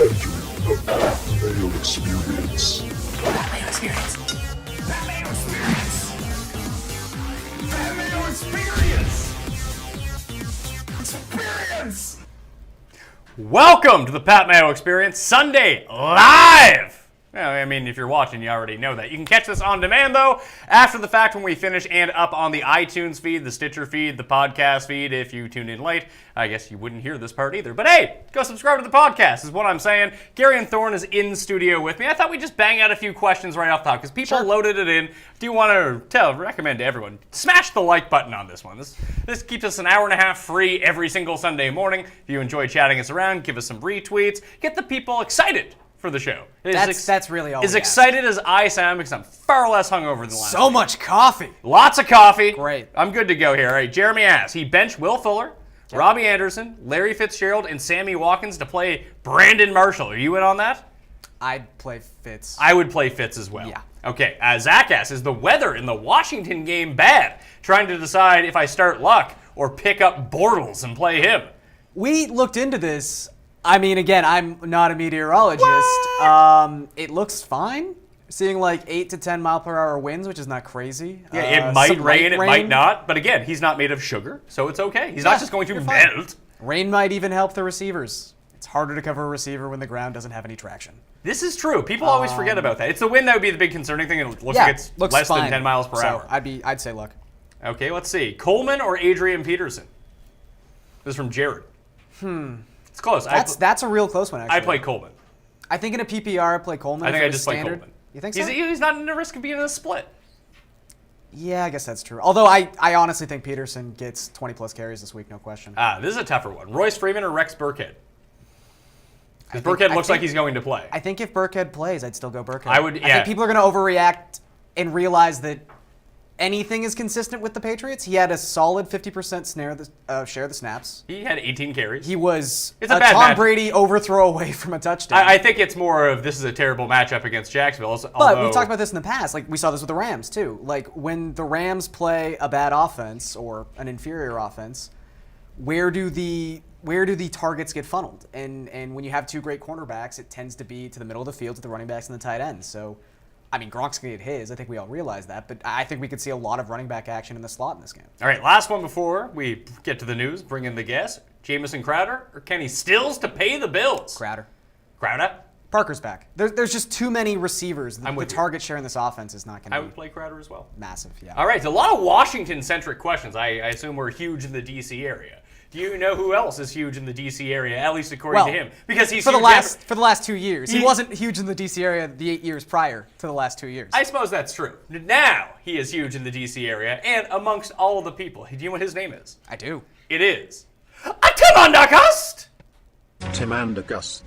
Mayo experience. Mayo experience. Mayo experience. Mayo experience. Experience. Welcome to the Pat Mayo Experience Sunday Live! Well, I mean, if you're watching, you already know that. You can catch this on demand, though, after the fact when we finish and up on the iTunes feed, the Stitcher feed, the podcast feed. If you tune in late, I guess you wouldn't hear this part either. But hey, go subscribe to the podcast is what I'm saying. Garion Thorne is in studio with me. I thought we'd just bang out a few questions right off the top because people loaded it in. Do you want to recommend to everyone, smash the like button on this one. This keeps us an hour and a half free every single Sunday morning. If you enjoy chatting us around, give us some retweets. Get the people excited for the show. That's really all. As excited as I sound because I'm far less hungover than last So week. much coffee. Lots of coffee. Great. I'm good to go here. All right, Jeremy asks, he benched Will Fuller, Robbie Anderson, Larry Fitzgerald, and Sammy Watkins to play Brandon Marshall. Are you in on that? I'd play Fitz. I would play Fitz as well. Yeah. Okay, Zach asks, is the weather in the Washington game bad? Trying to decide if I start Luck or pick up Bortles and play him. We looked into this. I mean, again, I'm not a meteorologist. It looks fine. Seeing like 8 to 10 mile per hour winds, which is not crazy. Yeah, it might some rain, light it might not. But again, he's not made of sugar, so it's okay. He's not just going to you're fine. melt. Rain might even help the receivers. It's harder to cover a receiver when the ground doesn't have any traction. This is true. People always forget about that. It's the wind that would be the big concerning thing. It looks Yeah, like it's looks less fine. than 10 miles per So hour. I'd say Luck. Okay, let's see. Coleman or Adrian Peterson? This is from Jared. It's close. That's a real close one, actually. I play Coleman. I think in a PPR, I play Coleman. I think If it I was just play standard. Coleman. You think so? He's not in the risk of being in a split. Yeah, I guess that's true. Although I honestly think Peterson gets 20-plus carries this week, no question. This is a tougher one. Royce Freeman or Rex Burkhead? Because Burkhead looks like he's going to play. I think if Burkhead plays, I'd still go Burkhead. I would, I yeah. think people are going to overreact and realize that anything is consistent with the Patriots. He had a solid 50% share of the snaps. He had 18 carries. He was It's a a bad Tom matchup. Brady overthrow away from a touchdown. I think it's more of this is a terrible matchup against Jacksonville. But we've talked about this in the past. Like we saw this with the Rams too. Like when the Rams play a bad offense or an inferior offense, where do the targets get funneled? And when you have two great cornerbacks, it tends to be to the middle of the field to the running backs and the tight ends. So, I mean, Gronk's going to get his. I think we all realize that. But I think we could see a lot of running back action in the slot in this game. All right, last one before we get to the news. Bring in the guest. Jamison Crowder or Kenny Stills to pay the bills? Crowder. Crowder? Parker's back. There's just too many receivers. The with you. target share in this offense is not going I to would be play Crowder as well. massive. Yeah. All right, a lot of Washington-centric questions. I assume we're huge in the D.C. area. Do you know who else is huge in the D.C. area, at least according to him? Because he's for the huge for the last 2 years. He wasn't huge in the D.C. area the 8 years prior to the last 2 years. I suppose that's true. Now he is huge in the D.C. area and amongst all of the people. Do you know what his name is? I do. It is Tim Undergust. Tim Andergust.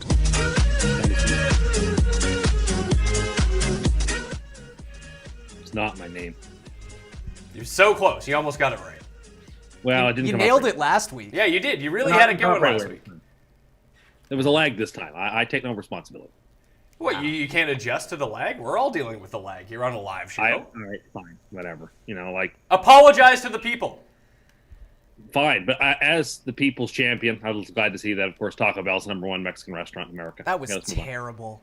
It's not my name. You're so close. You almost got it right. Well, it didn't. You come nailed out right. it last week. Yeah, you did. You really Not- had it going not right last away. week. There was a lag this time. I take no responsibility. What, you can't adjust to the lag? We're all dealing with the lag here on a live show. All right, fine, whatever. Apologize to the people. Fine. But as the people's champion, I was glad to see that. Of course, Taco Bell's the #1 Mexican restaurant in America. That was Okay, let's move on. terrible.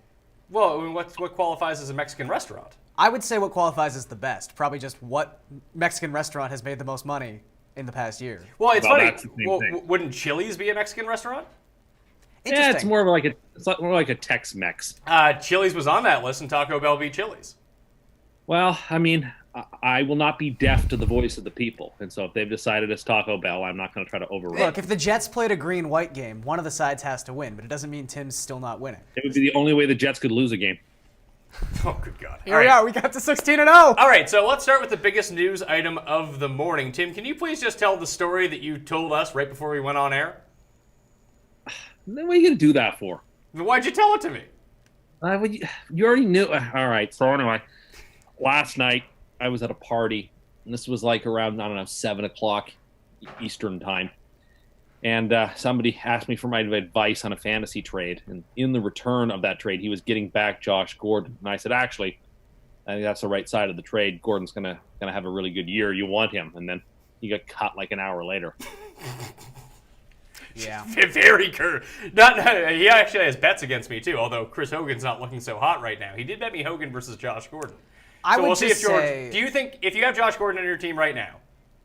Well, I mean, what qualifies as a Mexican restaurant? I would say what qualifies as the best. Probably just what Mexican restaurant has made the most money in the past year. Well, it's Well, funny. that's the same Well, thing. wouldn't Chili's be a Mexican restaurant? Yeah, it's more of like a Tex-Mex. Chili's was on that list, and Taco Bell beat Chili's. Well, I mean, I will not be deaf to the voice of the people, and so if they've decided it's Taco Bell, I'm not going to try to override. Look, if the Jets played a green-white game, one of the sides has to win, but it doesn't mean Tim's still not winning. It would be the only way the Jets could lose a game. Oh, good God. Here we are. We got to 16-0. All right, so let's start with the biggest news item of the morning. Tim, can you please just tell the story that you told us right before we went on air? Then what are you going to do that for? Why'd you tell it to me? You already knew. All right. So anyway, last night I was at a party, and this was like around 7 o'clock Eastern time, and somebody asked me for my advice on a fantasy trade. And in the return of that trade, he was getting back Josh Gordon, and I said, actually, I think that's the right side of the trade. Gordon's gonna have a really good year. You want him, and then he got cut like an hour later. Yeah. Very cursed. He actually has bets against me too. Although Chris Hogan's not looking so hot right now. He did bet me Hogan versus Josh Gordon. We'll see if George. Do you think if you have Josh Gordon on your team right now,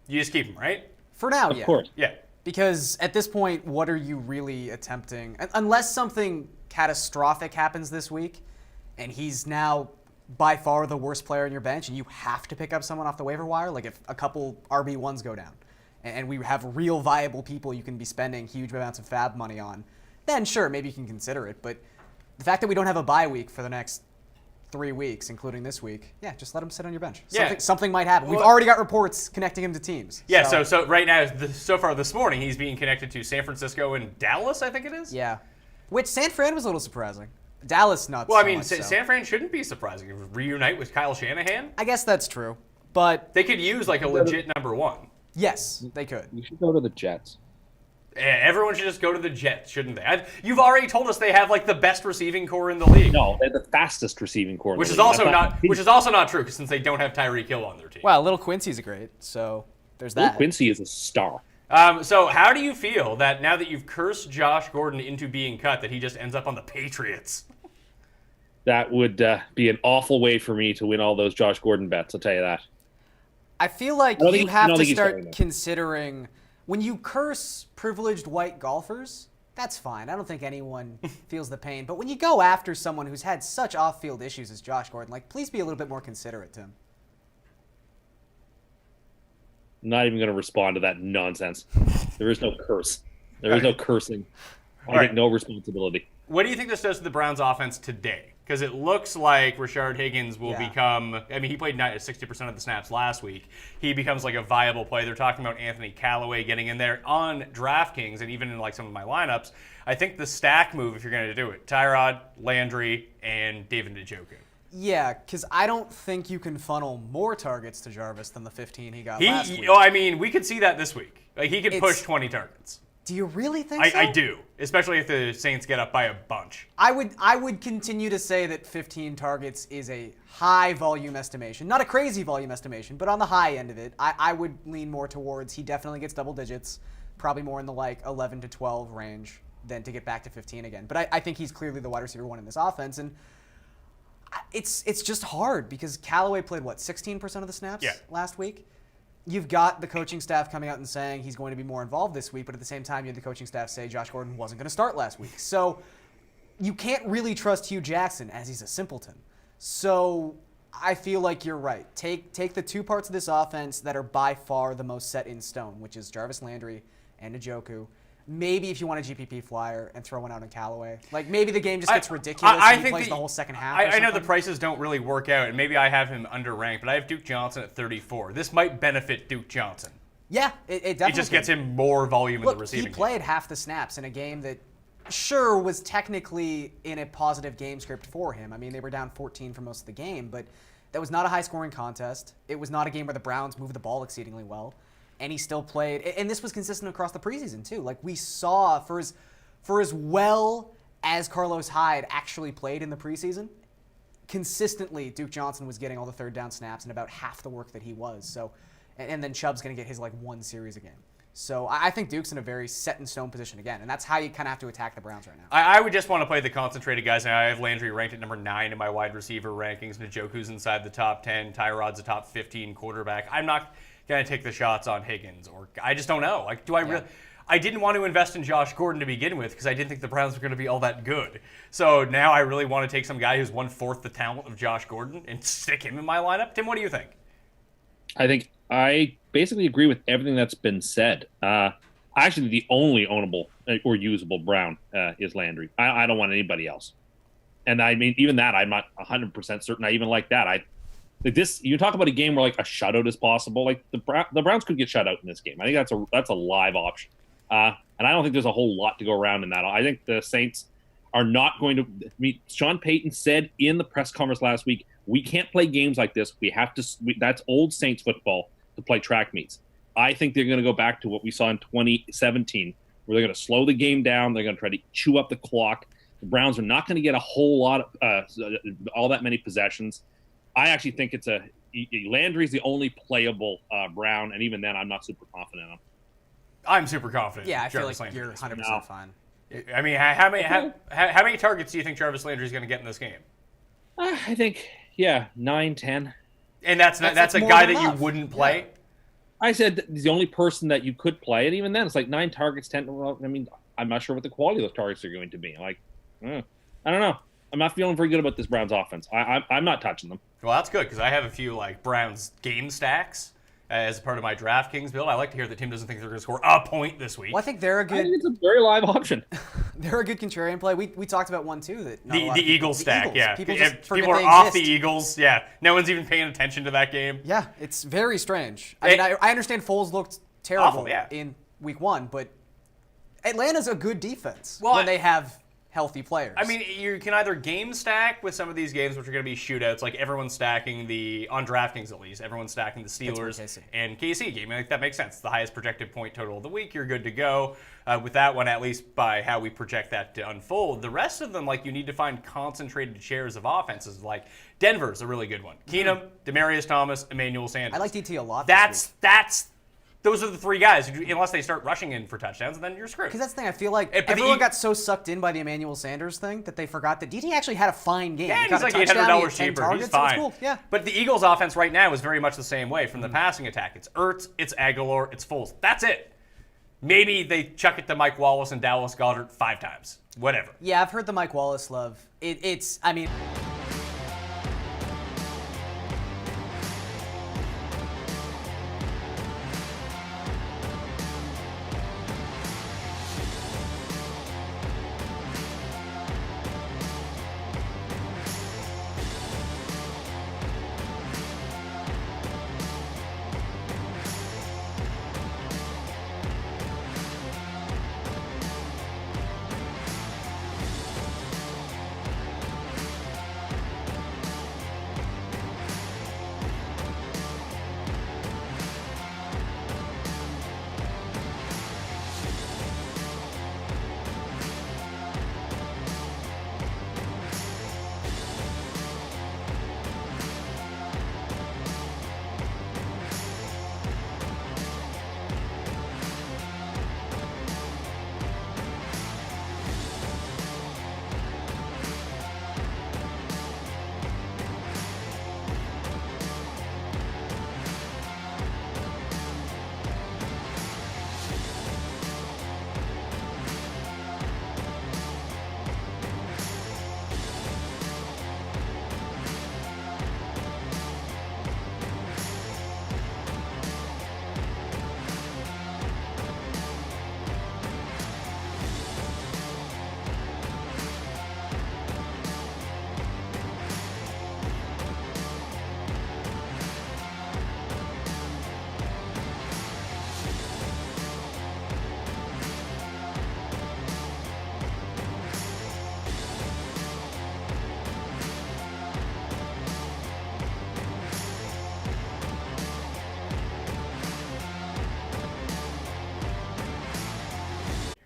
you just keep him, right? For now, Of yeah. course. Yeah. Because at this point, what are you really attempting? Unless something catastrophic happens this week, and he's now by far the worst player on your bench, and you have to pick up someone off the waiver wire, like if a couple RB1s go down, and we have real viable people you can be spending huge amounts of fab money on, then sure, maybe you can consider it. But the fact that we don't have a bye week for the next 3 weeks, including this week, yeah, just let him sit on your bench. Something might happen. We've already got reports connecting him to teams. Yeah, so right now, so far this morning, he's being connected to San Francisco and Dallas, I think it is? Yeah. Which San Fran was a little surprising. Dallas not Well, so I mean, much so. San Fran shouldn't be surprising. Reunite with Kyle Shanahan? I guess that's true. But They could use like a legit number one. yes, they could. You should go to the Jets. Everyone should just go to the Jets, shouldn't they? You've already told us they have like the best receiving core in the league. No, they're the fastest receiving core. in Which the is league. also That's not true since they don't have Tyreek Hill on their team. Well, Little Quincy's great, so there's Will that. Quincy is a star. So how do you feel that now that you've cursed Josh Gordon into being cut, that he just ends up on the Patriots? That would be an awful way for me to win all those Josh Gordon bets. I'll tell you that. I feel like I don't you think- I have don't to think he's starting start though. considering when you curse privileged white golfers. That's fine. I don't think anyone feels the pain. But when you go after someone who's had such off-field issues as Josh Gordon, like, please be a little bit more considerate, Tim. I'm not even going to respond to that nonsense. There is no curse. There is no cursing. I take no responsibility. What do you think this does to the Browns' offense today? Because it looks like Rashard Higgins will become. I mean, he played 60% of the snaps last week. He becomes like a viable play. They're talking about Anthony Callaway getting in there on DraftKings and even in like some of my lineups. I think the stack move, if you're going to do it, Tyrod, Landry, and David Njoku. Yeah, because I don't think you can funnel more targets to Jarvis than the 15 he got last week. I mean, we could see that this week. Like he could push 20 targets. Do you really think so? I do, especially if the Saints get up by a bunch. I would continue to say that 15 targets is a high volume estimation. Not a crazy volume estimation, but on the high end of it. I would lean more towards he definitely gets double digits, probably more in the like 11 to 12 range than to get back to 15 again. But I think he's clearly the wide receiver one in this offense. And it's just hard because Callaway played, 16% of the snaps last week? You've got the coaching staff coming out and saying he's going to be more involved this week, but at the same time, you had the coaching staff say Josh Gordon wasn't going to start last week. So you can't really trust Hugh Jackson as he's a simpleton. So I feel like you're right. Take the two parts of this offense that are by far the most set in stone, which is Jarvis Landry and Njoku. Maybe if you want a GPP flyer and throw one out on Callaway. Like maybe the game just gets ridiculous and he plays the whole second half. I know the prices don't really work out, and maybe I have him underranked, but I have Duke Johnson at 34. This might benefit Duke Johnson. Yeah, it definitely. It just gets him more volume in the receiving he played half the snaps in a game that sure was technically in a positive game script for him. I mean, they were down 14 for most of the game, but that was not a high-scoring contest. It was not a game where the Browns moved the ball exceedingly well. And he still played, and this was consistent across the preseason too. Like we saw, for as well as Carlos Hyde actually played in the preseason, consistently Duke Johnson was getting all the third down snaps and about half the work that he was. So, and then Chubb's going to get his like one series a game. So I think Duke's in a very set in stone position again, and that's how you kind of have to attack the Browns right now. I would just want to play the concentrated guys now. I have Landry ranked at number 9 in my wide receiver rankings. Njoku's inside the top 10. Tyrod's a top 15 quarterback. I'm not going to take the shots on Higgins, or I just don't know. Like, do I really? I didn't want to invest in Josh Gordon to begin with because I didn't think the Browns were going to be all that good. So now I really want to take some guy who's 1/4 the talent of Josh Gordon and stick him in my lineup. Tim, what do you think? I think I basically agree with everything that's been said. Actually, the only ownable or usable Brown is Landry. I don't want anybody else. And I mean, even that, I'm not 100% certain I even like that. You talk about a game where like a shutout is possible. Like the Browns could get shut out in this game. I think that's a live option. And I don't think there's a whole lot to go around in that. I think the Saints are not going to. I mean, Sean Payton said in the press conference last week, we can't play games like this. We have to. That's old Saints football to play track meets. I think they're going to go back to what we saw in 2017, where they're going to slow the game down. They're going to try to chew up the clock. The Browns are not going to get a whole lot of all that many possessions. I actually think Landry's the only playable Brown, and even then, I'm not super confident in him. I'm super confident. Yeah, in I feel Jarvis like Landry you're this 100% game. fine. I mean, how many targets do you think Jarvis Landry is going to get in this game? I think 9, 10. And that's a more guy than that you enough. wouldn't play. Yeah. I said that he's the only person that you could play, and even then, it's like 9 targets, 10. Well, I mean, I'm not sure what the quality of those targets are going to be. Like, I don't know. I'm not feeling very good about this Browns offense. I'm not touching them. Well, that's good because I have a few like Browns game stacks as part of my DraftKings build. I like to hear the team doesn't think they're going to score a point this week. Well, I think they're a I good think it's a very live option. they're a good contrarian play. We talked about one too that not a The lot of people- Eagles stack, Eagles. yeah. People, If just forget people are they off the exist. Eagles, yeah. No one's even paying attention to that game. Yeah, it's very strange. I mean, I understand Foles looked terrible Awful, yeah. in week 1, but Atlanta's a good defense Well, when they have healthy players. I mean, you can either game stack with some of these games, which are going to be shootouts, like everyone's stacking on DraftKings at least, everyone's stacking the Steelers KC. and KC game. Like, that makes sense. The highest projected point total of the week, you're good to go with that one, at least by how we project that to unfold. The rest of them, like, you need to find concentrated shares of offenses. Like Denver's a really good one. Keenum, Demaryius Thomas, Emmanuel Sanders. I like DT a lot. This week. Those are the three guys. Unless they start rushing in for touchdowns, then you're screwed. Because that's the thing. I feel like But the everyone Eag- got so sucked in by the Emmanuel Sanders thing that they forgot that DT actually had a fine game. Yeah, He and got he's a like touchdown, he had $800 10 cheaper. targets, He's so it's fine. cool. Yeah. But the Eagles' offense right now is very much the same way from the passing attack. It's Ertz, it's Aguilar, it's Foles. That's it. Maybe they chuck it to Mike Wallace and Dallas Goedert 5 times. Whatever. Yeah, I've heard the Mike Wallace love. I mean,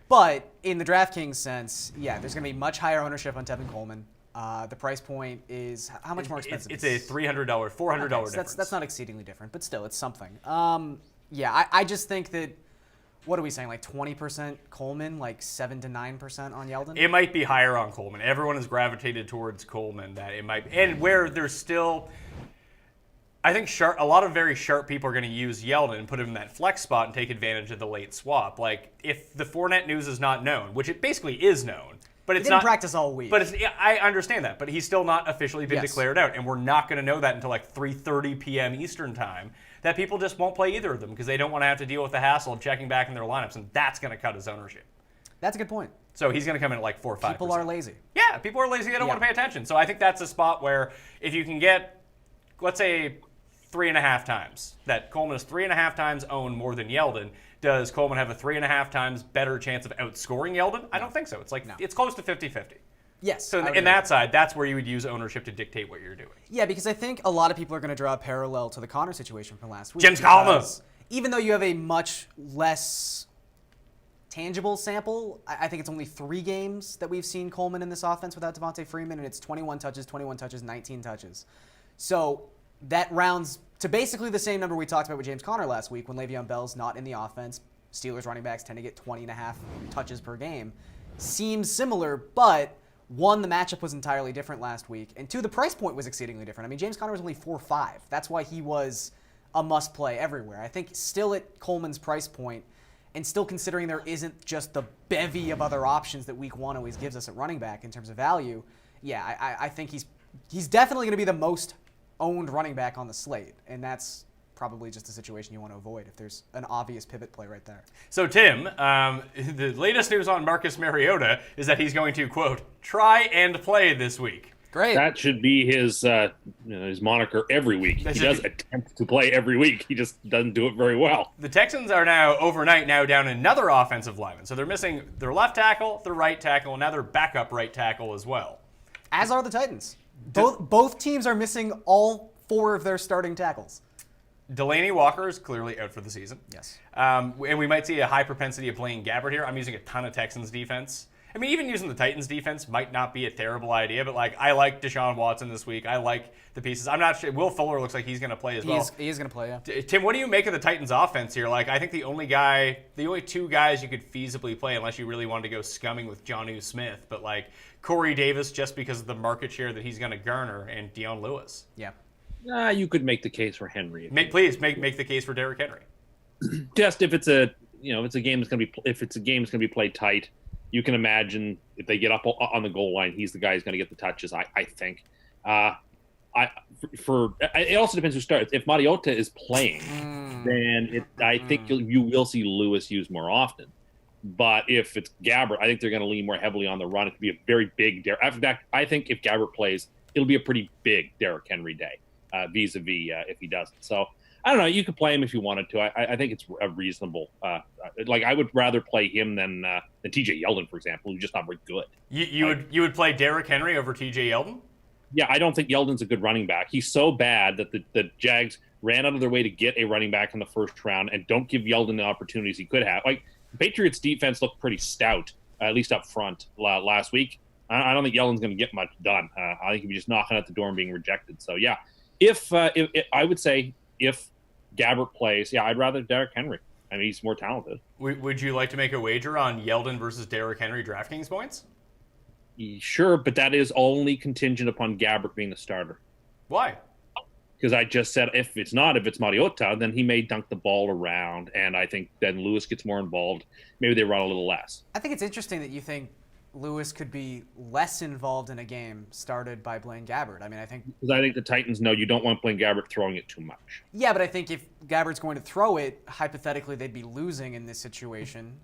but in the DraftKings sense, yeah, there's going to be much higher ownership on Tevin Coleman. The price point is how much more expensive? It's a $300, $400 Okay, so difference. that's not exceedingly different, but still, it's something. Yeah, I just think that, what are we saying, like 20% Coleman, like 7 to 9% on Yeldon? It might be higher on Coleman. Everyone has gravitated towards Coleman. That it might, and where there's still, I think a lot of very sharp people are going to use Yeldon and put him in that flex spot and take advantage of the late swap. Like if the Fournette news is not known, which it basically is known, but it's He didn't not practice all week. But I understand that, but he's still not officially been Yes. declared out, and we're not going to know that until like 3:30 p.m. Eastern time. That people just won't play either of them because they don't want to have to deal with the hassle of checking back in their lineups, and that's going to cut his ownership. That's a good point. So he's going to come in at like 4 or 5%. People are lazy. Yeah, people are lazy. They don't want to pay attention. So I think that's a spot where if you can get, let's say, 3.5 times, that Coleman is 3.5 times owned more than Yeldon, does Coleman have a 3.5 times better chance of outscoring Yeldon? I don't think so. It's like it's close to 50-50. Yes. So I would in agree. that side, that's where you would use ownership to dictate what you're doing. Yeah, because I think a lot of people are going to draw a parallel to the Connor situation from last week. James Conner. because Even though you have a much less tangible sample, I think it's only 3 games that we've seen Coleman in this offense without Devontae Freeman, and it's 21 touches, 19 touches. So that rounds to basically the same number we talked about with James Conner last week when Le'Veon Bell's not in the offense. Steelers running backs tend to get 20.5 touches per game. Seems similar, but one, the matchup was entirely different last week, and two, the price point was exceedingly different. I mean, James Conner was only 4.5. That's why he was a must-play everywhere. I think still at Coleman's price point, and still considering there isn't just the bevy of other options that Week 1 always gives us at running back in terms of value, yeah, I think he's definitely going to be the most owned running back on the slate, and that's probably just a situation you want to avoid if there's an obvious pivot play right there. So, Tim, the latest news on Marcus Mariota is that he's going to, quote, try and play this week. Great. That should be his moniker every week. He does attempt to play every week. He just doesn't do it very well. The Texans are now down another offensive lineman. So they're missing their left tackle, their right tackle, and now their backup right tackle as well. As are the Titans. Both teams are missing all 4 of their starting tackles. Delaney Walker is clearly out for the season. Yes. And we might see a high propensity of playing Gabbert here. I'm using a ton of Texans defense. I mean, even using the Titans defense might not be a terrible idea, but I like Deshaun Watson this week. I like the pieces. I'm not sure. Will Fuller looks like he's going to play as well. He is going to play, yeah. Tim, what do you make of the Titans offense here? I think the only 2 guys you could feasibly play, unless you really wanted to go scumming with Jonnu Smith, but Corey Davis just because of the market share that he's going to garner, and Dion Lewis. Yeah. You could make the case for Henry. Please make the case for Derrick Henry. Just if it's a game that's going to be played tight, you can imagine if they get up on the goal line, he's the guy who's going to get the touches. I think. It also depends who starts. If Mariota is playing, then I think you will see Lewis used more often. But if it's Gabbert, I think they're going to lean more heavily on the run. It could be a very big. In fact, I think if Gabbert plays, it'll be a pretty big Derrick Henry day, vis-a-vis if he doesn't. So I don't know. You could play him if you wanted to. I think it's a reasonable. I would rather play him than T.J. Yeldon, for example, who's just not very good. You would play Derrick Henry over T.J. Yeldon? Yeah, I don't think Yeldon's a good running back. He's so bad that the Jags ran out of their way to get a running back in the first round and don't give Yeldon the opportunities he could have. The Patriots defense looked pretty stout, at least up front last week. I don't think Yeldon's going to get much done. I think he'll be just knocking at the door and being rejected. So yeah, if I would say if Gabbert plays, yeah, I'd rather Derrick Henry. I mean, he's more talented. Would you like to make a wager on Yeldon versus Derrick Henry DraftKings points? Sure, but that is only contingent upon Gabbert being the starter. Why? Because I just said if it's Mariota, then he may dunk the ball around, and I think then Lewis gets more involved. Maybe they run a little less. I think it's interesting that you think Lewis could be less involved in a game started by Blaine Gabbert. I think the Titans know you don't want Blaine Gabbert throwing it too much. Yeah, but I think if Gabbert's going to throw it, hypothetically they'd be losing in this situation.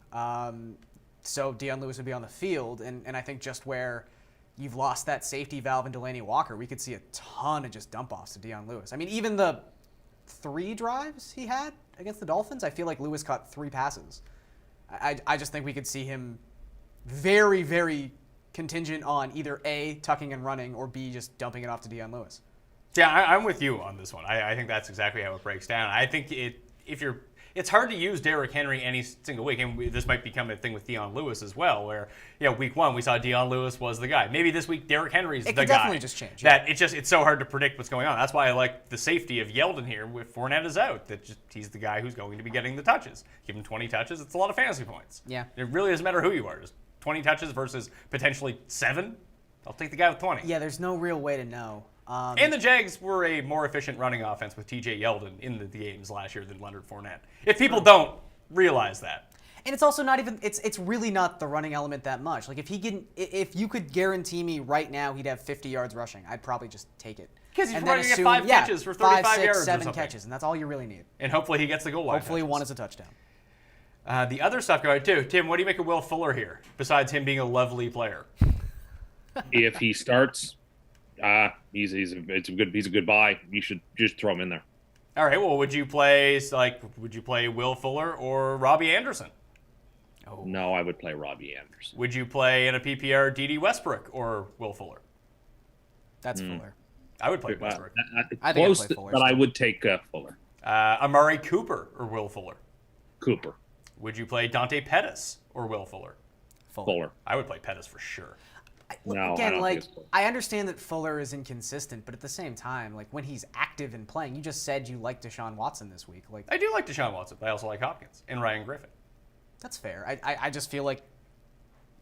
So Dion Lewis would be on the field, and I think just where you've lost that safety valve in Delaney Walker, we could see a ton of just dump-offs to Dion Lewis. I mean, even the 3 drives he had against the Dolphins, I feel like Lewis caught 3 passes. I just think we could see him very, very contingent on either A, tucking and running, or B, just dumping it off to Dion Lewis. Yeah, I'm with you on this one. I think that's exactly how it breaks down. I think it's hard to use Derrick Henry any single week, and this might become a thing with Dion Lewis as well, where week 1 we saw Dion Lewis was the guy. Maybe this week Derrick Henry's the guy. It could definitely just change. Yeah. It's so hard to predict what's going on. That's why I like the safety of Yeldon here. With Fournette is out, he's the guy who's going to be getting the touches. Give him 20 touches, it's a lot of fantasy points. Yeah, it really doesn't matter who you are. Just 20 touches versus potentially 7. I'll take the guy with 20. Yeah, there's no real way to know. And the Jags were a more efficient running offense with T.J. Yeldon in the games last year than Leonard Fournette. If people don't realize that. And it's also not even, it's really not the running element that much. If you could guarantee me right now he'd have 50 yards rushing, I'd probably just take it. Because he's running at 5 catches for 35 5, 6, yards 7 or catches, and that's all you really need. And hopefully he gets the goal line. Hopefully touches. 1 is a touchdown. The other stuff going too. Tim, what do you make of Will Fuller here, besides him being a lovely player? If he starts, he's a good buy. You should just throw him in there. All right. Well, would you play Will Fuller or Robbie Anderson? Oh. No, I would play Robbie Anderson. Would you play in a PPR D.D. Westbrook or Will Fuller? That's Fuller. I would play Westbrook. I think I'd play Fuller. But I would take Fuller. Amari Cooper or Will Fuller? Cooper. Would you play Dante Pettis or Will Fuller? Fuller. I would play Pettis for sure. I understand that Fuller is inconsistent, but at the same time, when he's active and playing, you just said you like Deshaun Watson this week. I do like Deshaun Watson, but I also like Hopkins and Ryan Griffin. That's fair. I just feel like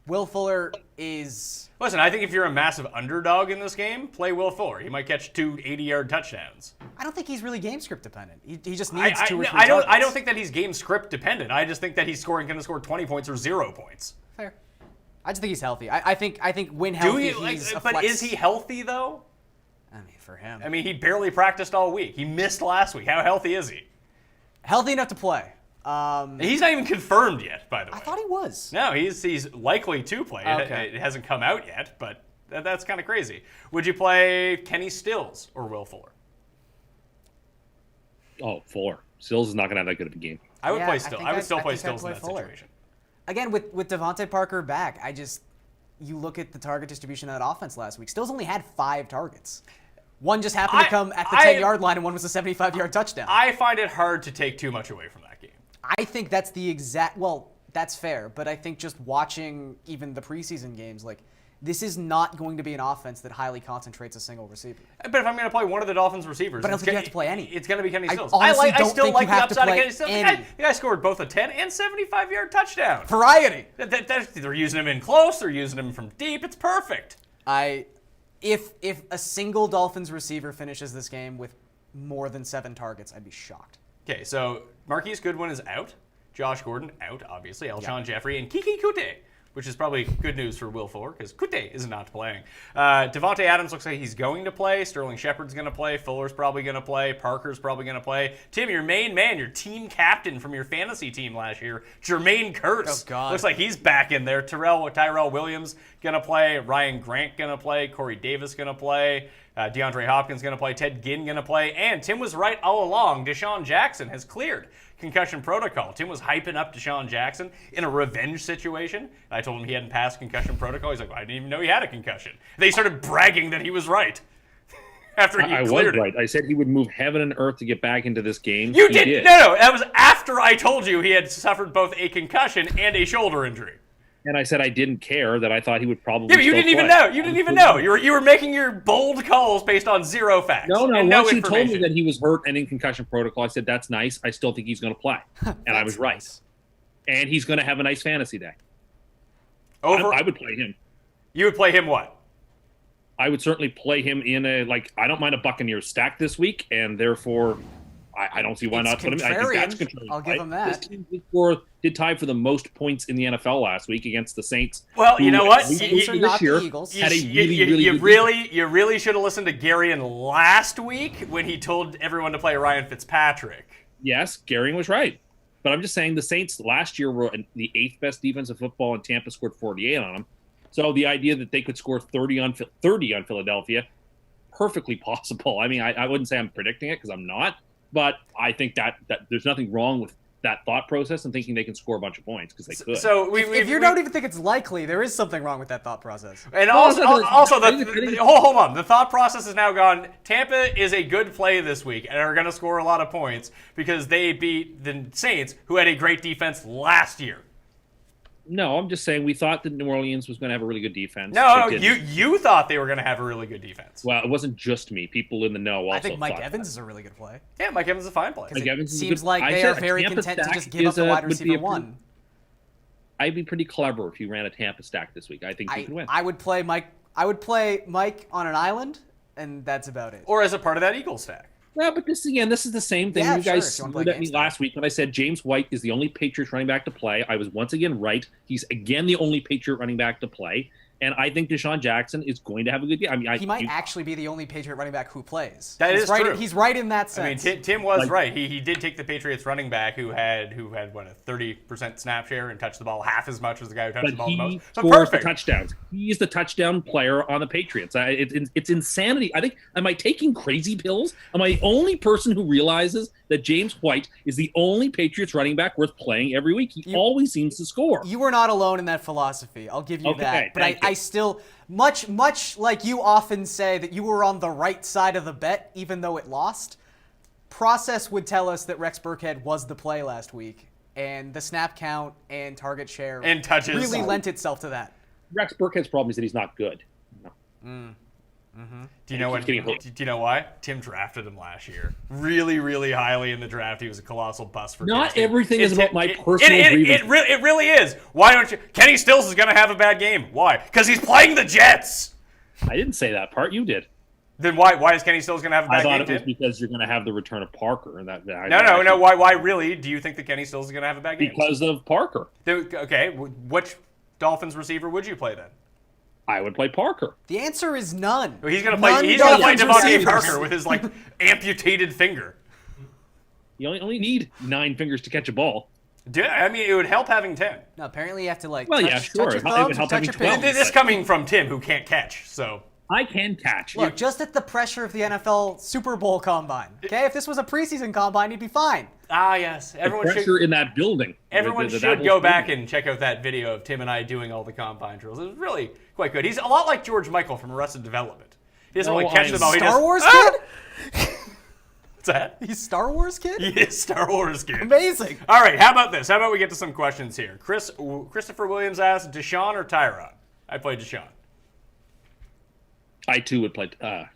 Will Fuller is... Listen, I think if you're a massive underdog in this game, play Will Fuller. He might catch 2 80-yard touchdowns. I don't think he's really game script dependent. He just needs 2 or 3 I don't targets. think that he's game script dependent. I just think that he's going to score 20 points or 0 points. Fair. I just think he's healthy. I think when healthy, he's a flex. But is he healthy, though? I mean, for him. I mean, he barely practiced all week. He missed last week. How healthy is he? Healthy enough to play. He's not even confirmed yet, by the way. I thought he was. No, he's likely to play. Okay. It hasn't come out yet, but that's kind of crazy. Would you play Kenny Stills or Will Fuller? Oh, Fuller. Stills is not going to have that good of a game. I would Yeah, play I Stills. think I would I'd- still I play think I'd Stills in play that Fuller. situation. Again, with Devontae Parker back, you look at the target distribution of that offense last week. Stills only had 5 targets. One just happened to come at the 10-yard line, and one was a 75-yard touchdown. I find it hard to take too much away from that game. I think that's the exact... Well, that's fair, but I think just watching even the preseason games, like, this is not going to be an offense that highly concentrates a single receiver. But if I'm going to play one of the Dolphins receivers, But I don't think you have to play any. It's going to be Kenny I Stills. honestly I don't still think like you the have to upside of play Kenny Stills. any. The guy scored both a 10 and 75-yard touchdown. Variety. They're using him in close. They're using him from deep. It's perfect. If a single Dolphins receiver finishes this game with more than 7 targets, I'd be shocked. Okay, so Marquise Goodwin is out. Josh Gordon out, obviously. Alshon Jeffrey and Kiki Kute, which is probably good news for Will Fuller because Kute is not playing. Devontae Adams looks like he's going to play. Sterling Shepard's going to play. Fuller's probably going to play. Parker's probably going to play. Tim, your main man, your team captain from your fantasy team last year, Jermaine Kearse. Oh, God. Looks like he's back in there. Tyrell Williams going to play. Ryan Grant going to play. Corey Davis going to play. DeAndre Hopkins going to play. Ted Ginn going to play. And Tim was right all along. Deshaun Jackson has cleared concussion protocol. Tim was hyping up Deshaun Jackson in a revenge situation. And I told him he hadn't passed concussion protocol. He's like, well, I didn't even know he had a concussion. They started bragging that he was right after he I cleared was right. I said he would move heaven and earth to get back into this game. You He did. No, that was after I told you he had suffered both a concussion and a shoulder injury. And I said I didn't care, that I thought he would probably Yeah, but you still didn't even play. know. You didn't even know. You were making your bold calls based on 0 facts. No, and once you told me information. that he was hurt and in concussion protocol, I said, that's nice. I still think he's going to play. And I was right. Nice. And he's going to have a nice fantasy day. Over, I would play him. you would play him what? I would certainly play him in I don't mind a Buccaneers stack this week, and therefore I don't see why It's not put him in. I think that's contrarian. contrarian. I'll give him that. This team did tie for the most points in the NFL last week against the Saints. Well, you who, know what? at least Saints are this not the year, Eagles. had a You really really should have listened to Garion last week when he told everyone to play Ryan Fitzpatrick. Yes, Garion was right. But I'm just saying the Saints last year were the 8th best defense of football, and Tampa scored 48 on them. So the idea that they could score 30 on Philadelphia, perfectly possible. I mean, I wouldn't say I'm predicting it because I'm not, but I think that there's nothing wrong with that thought process and thinking they can score a bunch of points because they could. So If you don't even think it's likely, there is something wrong with that thought process. And Well, also, I think- hold on. The thought process is now gone. Tampa is a good play this week and are going to score a lot of points because they beat the Saints, who had a great defense last year. No, I'm just saying we thought that New Orleans was going to have a really good defense. No, They didn't. you thought they were going to have a really good defense. Well, it wasn't just me. People in the know also I think Mike thought Evans that. is a really good play. Yeah, Mike Evans is a fine play. Mike It Evans is a seems good- like I they said are a very Tampa content to stack just give up is the a- wide would be receiver a pretty- one. I'd be pretty clever if you ran a Tampa stack this week. I think you could win. I would play Mike. I would play Mike on an island, and that's about it. Or as a part of that Eagles stack. Well, but this is the same thing. Yeah, You sure, guys if you wanna play screwed at me GameStop. last week when I said James White is the only Patriots running back to play. I was once again right. He's again the only Patriot running back to play. And I think Deshaun Jackson is going to have a good game. I mean, He might actually be the only Patriot running back who plays. That He's is right, true. He's right in that I mean, sense. Tim was Like- right. He did take the Patriots running back who had what, a 30% snap share and touched the ball half as much as the guy who touched the But ball the he most. But scores the perfect. touchdowns. He's the touchdown player on the Patriots. It's insanity. I think, am I taking crazy pills? Am I the only person who realizes that James White is the only Patriots running back worth playing every week? He always seems to score. You were not alone in that philosophy. I'll give you Okay, that. But thank you. I still, much like you often say that you were on the right side of the bet, even though it lost. Process would tell us that Rex Burkhead was the play last week, and the snap count and target share And touches. really lent itself to that. Rex Burkhead's problem is that he's not good. Do you know what? Do you know why? Tim drafted him last year, really, really highly in the draft. He was a colossal bust for. Not Tim's everything team. is about my personal grievance. It really is. Why don't you? Kenny Stills is going to have a bad game. Why? Because he's playing the Jets. I didn't say that part. You did. Then why is Kenny Stills going to have a bad I game? thought it was Tim? because you're going to have the return of Parker, and that. No. Why really do you think that Kenny Stills is going to have a bad game? Because of Parker. Okay, which Dolphins receiver would you play then? I would play Parker. The answer is none. Well, he's going to play. He's going to play Devontae Parker with his amputated finger. You only need 9 fingers to catch a ball. I mean, it would help having 10. No, apparently you have to Well, touch, yeah, sure. touch your It would thumbs, help touch having your 12. fingers. This coming from Tim, who can't catch. So I can catch. Look, just at the pressure of the NFL Super Bowl combine. Okay, if this was a preseason combine, he'd be fine. yes, everyone should. Pressure in that building. Everyone should go back and check out that video of Tim and I doing all the combine drills. It was really quite good. He's a lot like George Michael from Arrested Development. He doesn't really catch the ball. Star Wars kid? What's that? He's Star Wars kid? He is Star Wars kid. Amazing. All right, how about this? How about we get to some questions here? Christopher Williams asked, Deshaun or Tyron? I played Deshaun. I too would play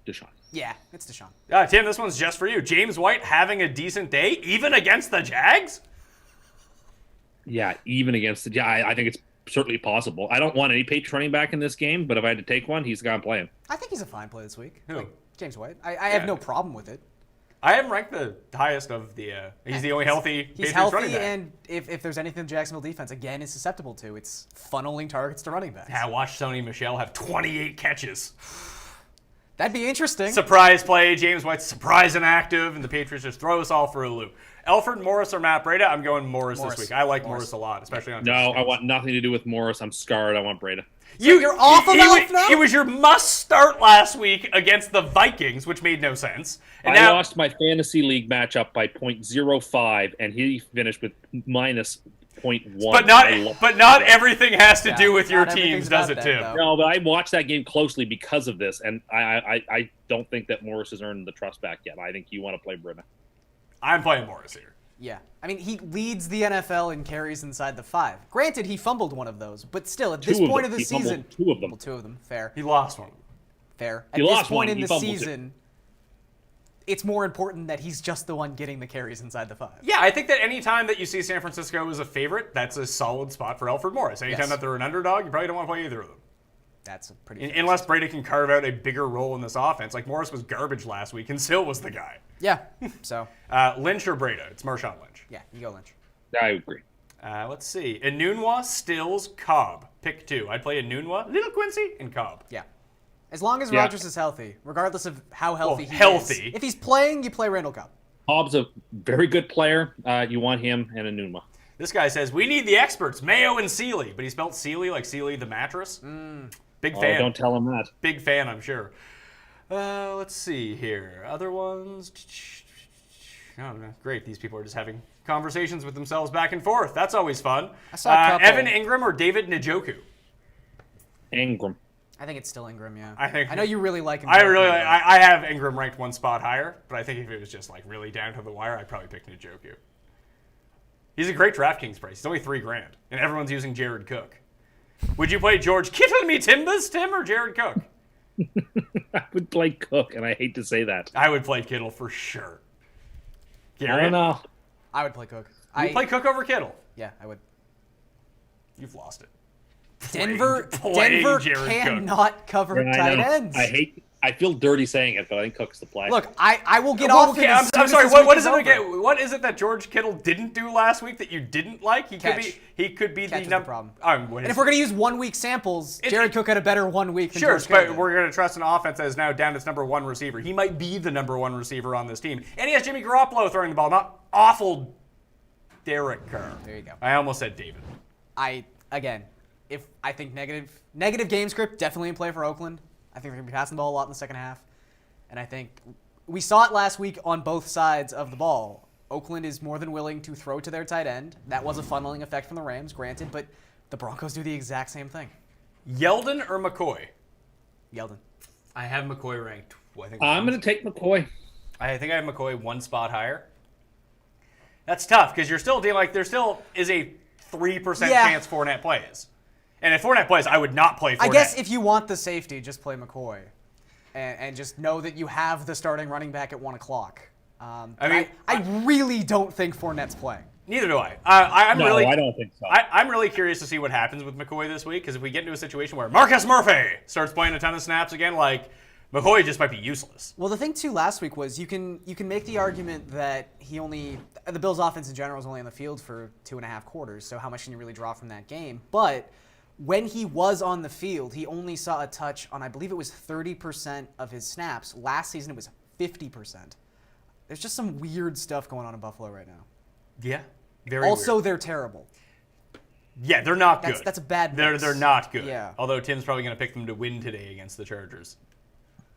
Deshaun. Yeah, it's Deshaun. Tim, this one's just for you. James White having a decent day, even against the Jags? Yeah, even against the. Yeah, I think it's certainly possible. I don't want any Patriots running back in this game, but if I had to take one, he's gonna play him. I think he's a fine play this week. Who? James White. I have no problem with it. I have ranked the highest of the. He's the only healthy He's Patriots running healthy, back. and if there's anything the Jacksonville defense, again, is susceptible to, it's funneling targets to running backs. Yeah, watch Sony Michel have 28 catches. That'd be interesting. Surprise play. James White's surprise inactive, and the Patriots just throw us all for a loop. Alfred Morris or Matt Breida? I'm going Morris this week. I like Morris a lot, especially on. No, I want nothing to do with Morris. I'm scarred. I want Breda. You're off of Alf now? It was your must start last week against the Vikings, which made no sense. And I now, lost my fantasy league matchup by .05, and he finished with minus .1. but not everything has to do with your not teams, everything's does about it, that, Tim? though. No, but I watched that game closely because of this, and I don't think that Morris has earned the trust back yet. I think you want to play Breda. I'm playing Morris here. Yeah. I mean, he leads the NFL in carries inside the 5. Granted, he fumbled one of those, but still, at this point of the season... Two of them. Well, 2 of them. Fair. He lost one. Fair. At He this lost point one. in He the fumbled it. season, it's more important that he's just the one getting the carries inside the 5. Yeah, I think that any time that you see San Francisco as a favorite, that's a solid spot for Alfred Morris. Anytime Yes. that they're an underdog, you probably don't want to play either of them. That's a pretty... Unless Brady can carve out a bigger role in this offense. Like Morris was garbage last week, and Sill was the guy. Yeah. So, Lynch or Breda? It's Marshawn Lynch. yeah, you go Lynch. I agree. Let's see. Enunwa, Stills, Cobb. Pick 2. I'd play Enunwa, Little Quincy, and Cobb. Yeah. As long as Yeah. Rodgers is healthy, regardless of how healthy he healthy. is. If he's playing, you play Randall Cobb. Hobbs a very good player. You want him and Enunwa. This guy says, we need the experts, Mayo and Sealy. But he spelled Sealy like Sealy the mattress. Big Oh, fan. don't tell him that. Big fan, I'm sure. Let's see here. Other ones. Oh, no. Great. These people are just having conversations with themselves back and forth. That's always fun. I saw a couple. Evan Ingram or David Njoku? Ingram. I think it's still Ingram, yeah. I know you really like him. I have Ingram ranked one spot higher, but I think if it was just like really down to the wire, I'd probably pick Njoku. He's a great DraftKings price. He's only $3,000, and everyone's using Jared Cook. Would you play George Kittle me Timbers, Tim, or Jared Cook? I would play Cook, and I hate to say that. I would play Kittle for sure. I don't know. I would play Cook. You play Cook over Kittle. Yeah, I would. You've lost it. Denver playing Jared cannot cover Yeah, I tight know. ends. I feel dirty saying it, but I think Cook's the play. Look, I will get off. Okay, it as I'm soon sorry. as this What week is it over. again? What is it that George Kittle didn't do last week that you didn't like? He Catch. could be Catch the is number. problem. And And if we're gonna use 1 week samples, Jared Cook had a better 1 week than sure, George Kittle but did. we're going to trust an offense that is now down its number 1 receiver. He might be the number 1 receiver on this team, and he has Jimmy Garoppolo throwing the ball, not awful Derek Carr. There you go. I almost said David. If I think negative game script definitely in play for Oakland. I think they're gonna be passing the ball a lot in the second half, and I think we saw it last week on both sides of the ball. Oakland is more than willing to throw to their tight end. That was a funneling effect from the Rams, granted, but the Broncos do the exact same thing. Yeldon or McCoy? Yeldon. I have McCoy ranked. I'm going to take McCoy. I think I have McCoy 1 spot higher. That's tough because you're still dealing like there still is a 3% chance Fournette plays. And if Fournette plays, I would not play Fournette. I guess if you want the safety, just play McCoy. and just know that you have the starting running back at 1 o'clock. I really don't think Fournette's playing. Neither do I. I don't think so. I'm really curious to see what happens with McCoy this week, because if we get into a situation where Marcus Murphy starts playing a ton of snaps again, like, McCoy just might be useless. Well, the thing too last week was you can make the argument that the Bills' offense in general was only on the field for 2.5 quarters. So how much can you really draw from that game? But when he was on the field, he only saw a touch on, I believe it was 30% of his snaps. Last season it was 50%. There's just some weird stuff going on in Buffalo right now. Yeah, very. Also, weird. They're terrible. Yeah, they're not good. That's a bad mix. They're not good. Yeah. Although Tim's probably going to pick them to win today against the Chargers.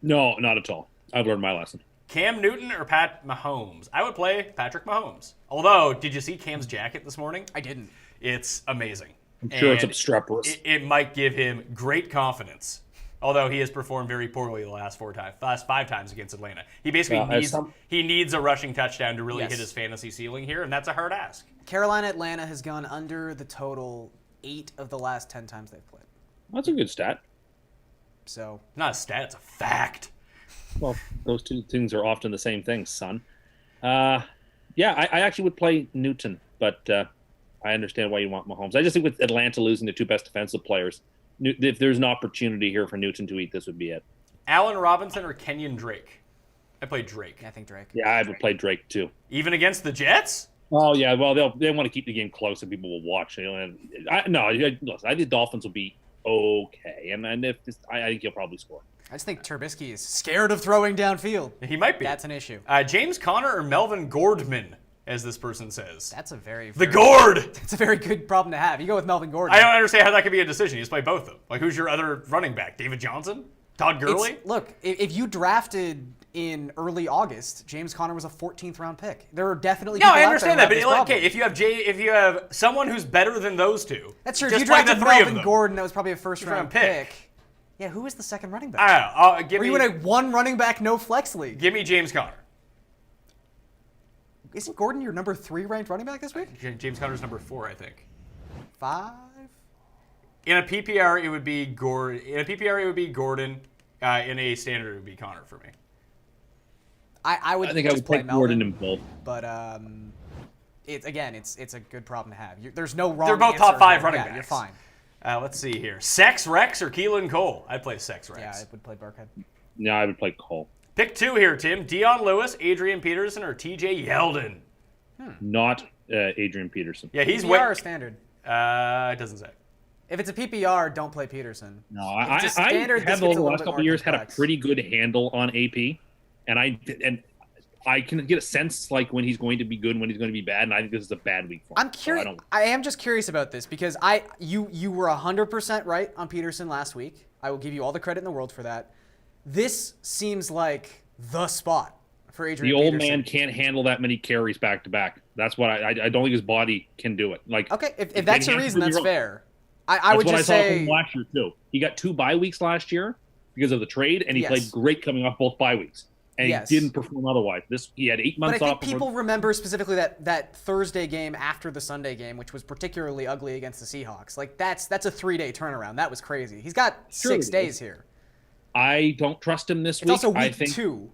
No, not at all. I've learned my lesson. Cam Newton or Pat Mahomes? I would play Patrick Mahomes. Although, did you see Cam's jacket this morning? I didn't. It's amazing. I'm sure it's And obstreperous. It might give him great confidence. Although he has performed very poorly the last 5 times against Atlanta. He basically needs a rushing touchdown to really hit his fantasy ceiling here, and that's a hard ask. Carolina Atlanta has gone under the total 8 of the last 10 times they've played. That's a good stat. So Not a stat, it's a fact. Well, those two things are often the same thing, son. I actually would play Newton, but I understand why you want Mahomes. I just think with Atlanta losing the 2 best defensive players, if there's an opportunity here for Newton to eat, this would be it. Allen Robinson or Kenyon Drake? I play Drake. I think Drake. Yeah, I would play Drake too. Even against the Jets? Oh yeah, well they want to keep the game close and people will watch. Listen, I think the Dolphins will be okay, and I think he'll probably score. I just think Trubisky is scared of throwing downfield. He might be. That's an issue. James Conner or Melvin Gordman, as this person says. That's a very The Gord! It's a very good problem to have. You go with Melvin Gordon. I don't understand how that could be a decision. You just play both of them. Like, who's your other running back? David Johnson? Todd Gurley? Look, if you drafted in early August, James Conner was a 14th round pick. There are definitely No, people I out understand there that, who but have this okay, problem. if you have someone who's better than those two, That's true. If just you play the drafted 3 of Melvin them. Gordon, that was probably a first round pick. pick. Yeah, who was the second running back? I don't know. Are you in a one running back, no flex league? Give me James Conner. Isn't Gordon your number 3 ranked running back this week? James Conner's number 4, I think. 5? In a PPR, it would be Gordon. In a PPR, it would be Gordon. In a standard, it would be Conner for me. I would. I think I would play take Melvin, Gordon in both. But it's a good problem to have. There's no wrong. They're both answer top 5 here. running Yeah, backs. you're fine. Let's see here. Sex Rex or Keelan Cole? I'd play Sex Rex. Yeah, I would play Burkhead. No, I would play Cole. Pick 2 here, Tim. Dion Lewis, Adrian Peterson, or TJ Yeldon? Not Adrian Peterson. Yeah, he's PPR or standard? It doesn't say. If it's a PPR, don't play Peterson. No, If it's a I standard, this have gets a over the little last bit couple more of years had a complex. pretty good handle on AP, and I can get a sense like when he's going to be good and when he's going to be bad, and I think this is a bad week for him. I'm curious. I am just curious about this because you were 100% right on Peterson last week. I will give you all the credit in the world for that. This seems like the spot for Adrian The old Peterson. man can't handle that many carries back to back. That's what I don't think his body can do it. Like Okay, if that's your reason, that's fair. I That's would what just I saw say from him last year too. He got 2 bye weeks last year because of the trade, and he Yes. played great coming off both bye weeks. And Yes. he didn't perform otherwise. He had 8 But I months think off. before- people remember specifically that Thursday game after the Sunday game, which was particularly ugly against the Seahawks. Like that's a 3-day turnaround. That was crazy. He's got Sure 6 it days is. here. I don't trust him this It's week. also I week think 2.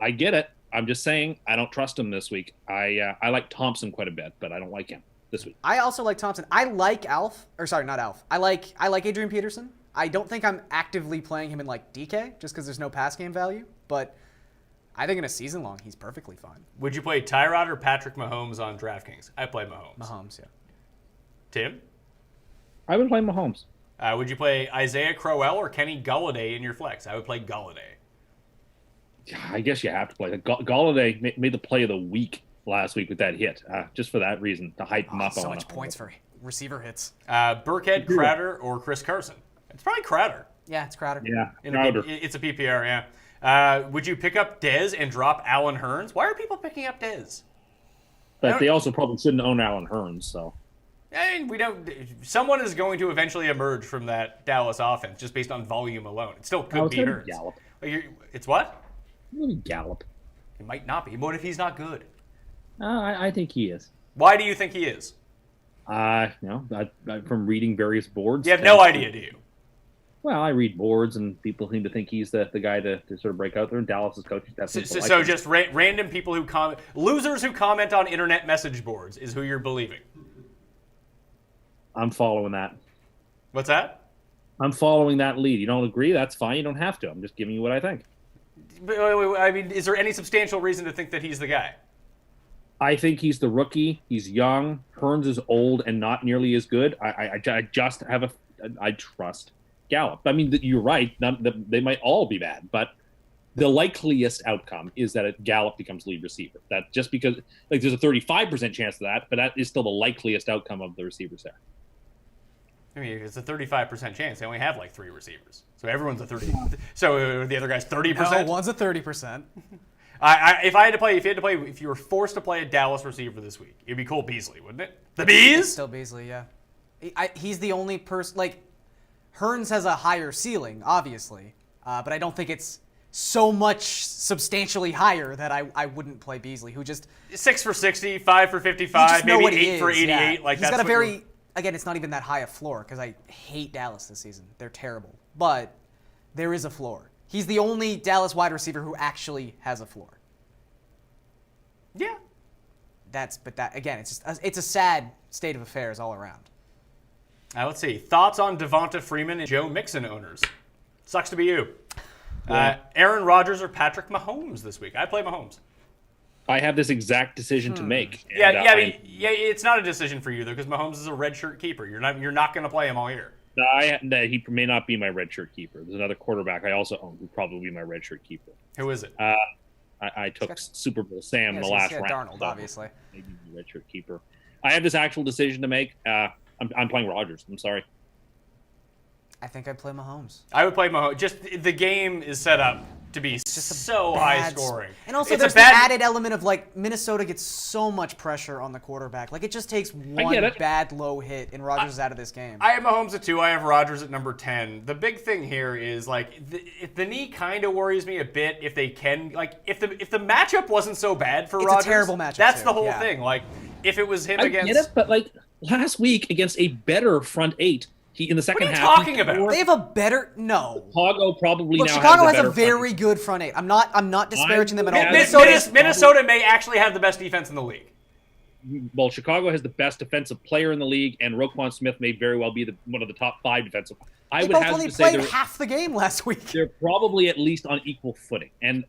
I get it. I'm just saying I don't trust him this week. I like Thompson quite a bit, but I don't like him this week. I also like Thompson. I like not Alf. I like Adrian Peterson. I don't think I'm actively playing him in like DK just because there's no pass game value, but I think in a season long he's perfectly fine. Would you play Tyrod or Patrick Mahomes on DraftKings? I play Mahomes. Mahomes, yeah. Tim? I would play Mahomes. Would you play Isaiah Crowell or Kenny Golladay in your flex? I would play Golladay. I guess you have to play. Galladay made the play of the week last week with that hit, just for that reason, to hype him up. So much points for receiver hits. Burkhead, Crowder, or Chris Carson? It's probably Crowder. Yeah, it's Crowder. Yeah, It's a PPR, yeah. Would you pick up Dez and drop Allen Hurns? Why are people picking up Dez? but they also probably shouldn't own Allen Hurns. So And we don't. Someone is going to eventually emerge from that Dallas offense just based on volume alone. It still could be Hurns. Gallup. It's what? Maybe Gallup. It might not be. What if he's not good? I think he is. Why do you think he is? From reading various boards. You have no idea, do you? Well, I read boards, and people seem to think he's the guy to sort of break out there. And Dallas's coach, So just random people who comment, losers who comment on internet message boards is who you're believing. I'm following that. What's that? I'm following that lead. You don't agree? That's fine. You don't have to. I'm just giving you what I think. I mean, is there any substantial reason to think that he's the guy? I think he's the rookie. He's young. Hearns is old and not nearly as good. I just have I trust Gallup. I mean, you're right. They might all be bad, but the likeliest outcome is that Gallup becomes lead receiver. That just because there's a 35% chance of that, but that is still the likeliest outcome of the receivers there. I mean, it's a 35% chance. They only have like 3 receivers, so everyone's a 30. So the other guy's 30%. No, one's a 30%. If you were forced to play a Dallas receiver this week, it'd be Cole Beasley, wouldn't it? The Bees? Still Beasley, yeah. He's the only person. Like, Hearns has a higher ceiling, obviously, but I don't think it's so much substantially higher that I wouldn't play Beasley, who just 6 for 60, 5 for 55, maybe 8 for 88. Yeah. Like he's that's got a very. Again, it's not even that high a floor because I hate Dallas this season. They're terrible, but there is a floor. He's the only Dallas wide receiver who actually has a floor. Yeah. It's a sad state of affairs all around. Let's see. Thoughts on Devonta Freeman and Joe Mixon owners? Sucks to be you. Aaron Rodgers or Patrick Mahomes this week? I play Mahomes. I have this exact decision to make. It's not a decision for you though, because Mahomes is a redshirt keeper. You're not going to play him all year. He may not be my redshirt keeper. There's another quarterback I also own who probably be my redshirt keeper. Who is it? I took Super Bowl Sam in the last round. Darnold, obviously. Maybe the redshirt keeper. I have this actual decision to make. I'm playing Rodgers. I'm sorry. I think I'd play Mahomes. I would play Mahomes. Just the game is set up to be so high scoring. And also there's the added element of like Minnesota gets so much pressure on the quarterback. Like it just takes one bad low hit and Rodgers is out of this game. I have Mahomes at 2. I have Rodgers at number 10. The big thing here is like the knee kind of worries me a bit if they can if the matchup wasn't so bad for Rodgers. It's a terrible matchup. That's the whole thing. Like if it was him against. I get it, but like last week against a better front 8. He in the second half. What are you talking about? They have a better Chicago probably Look, now Chicago has a very good front 8. I'm not disparaging them at all. Minnesota may actually have the best defense in the league. Well, Chicago has the best defensive player in the league, and Roquan Smith may very well be one of the top 5 defensive. They both only played half the game last week. They're probably at least on equal footing. And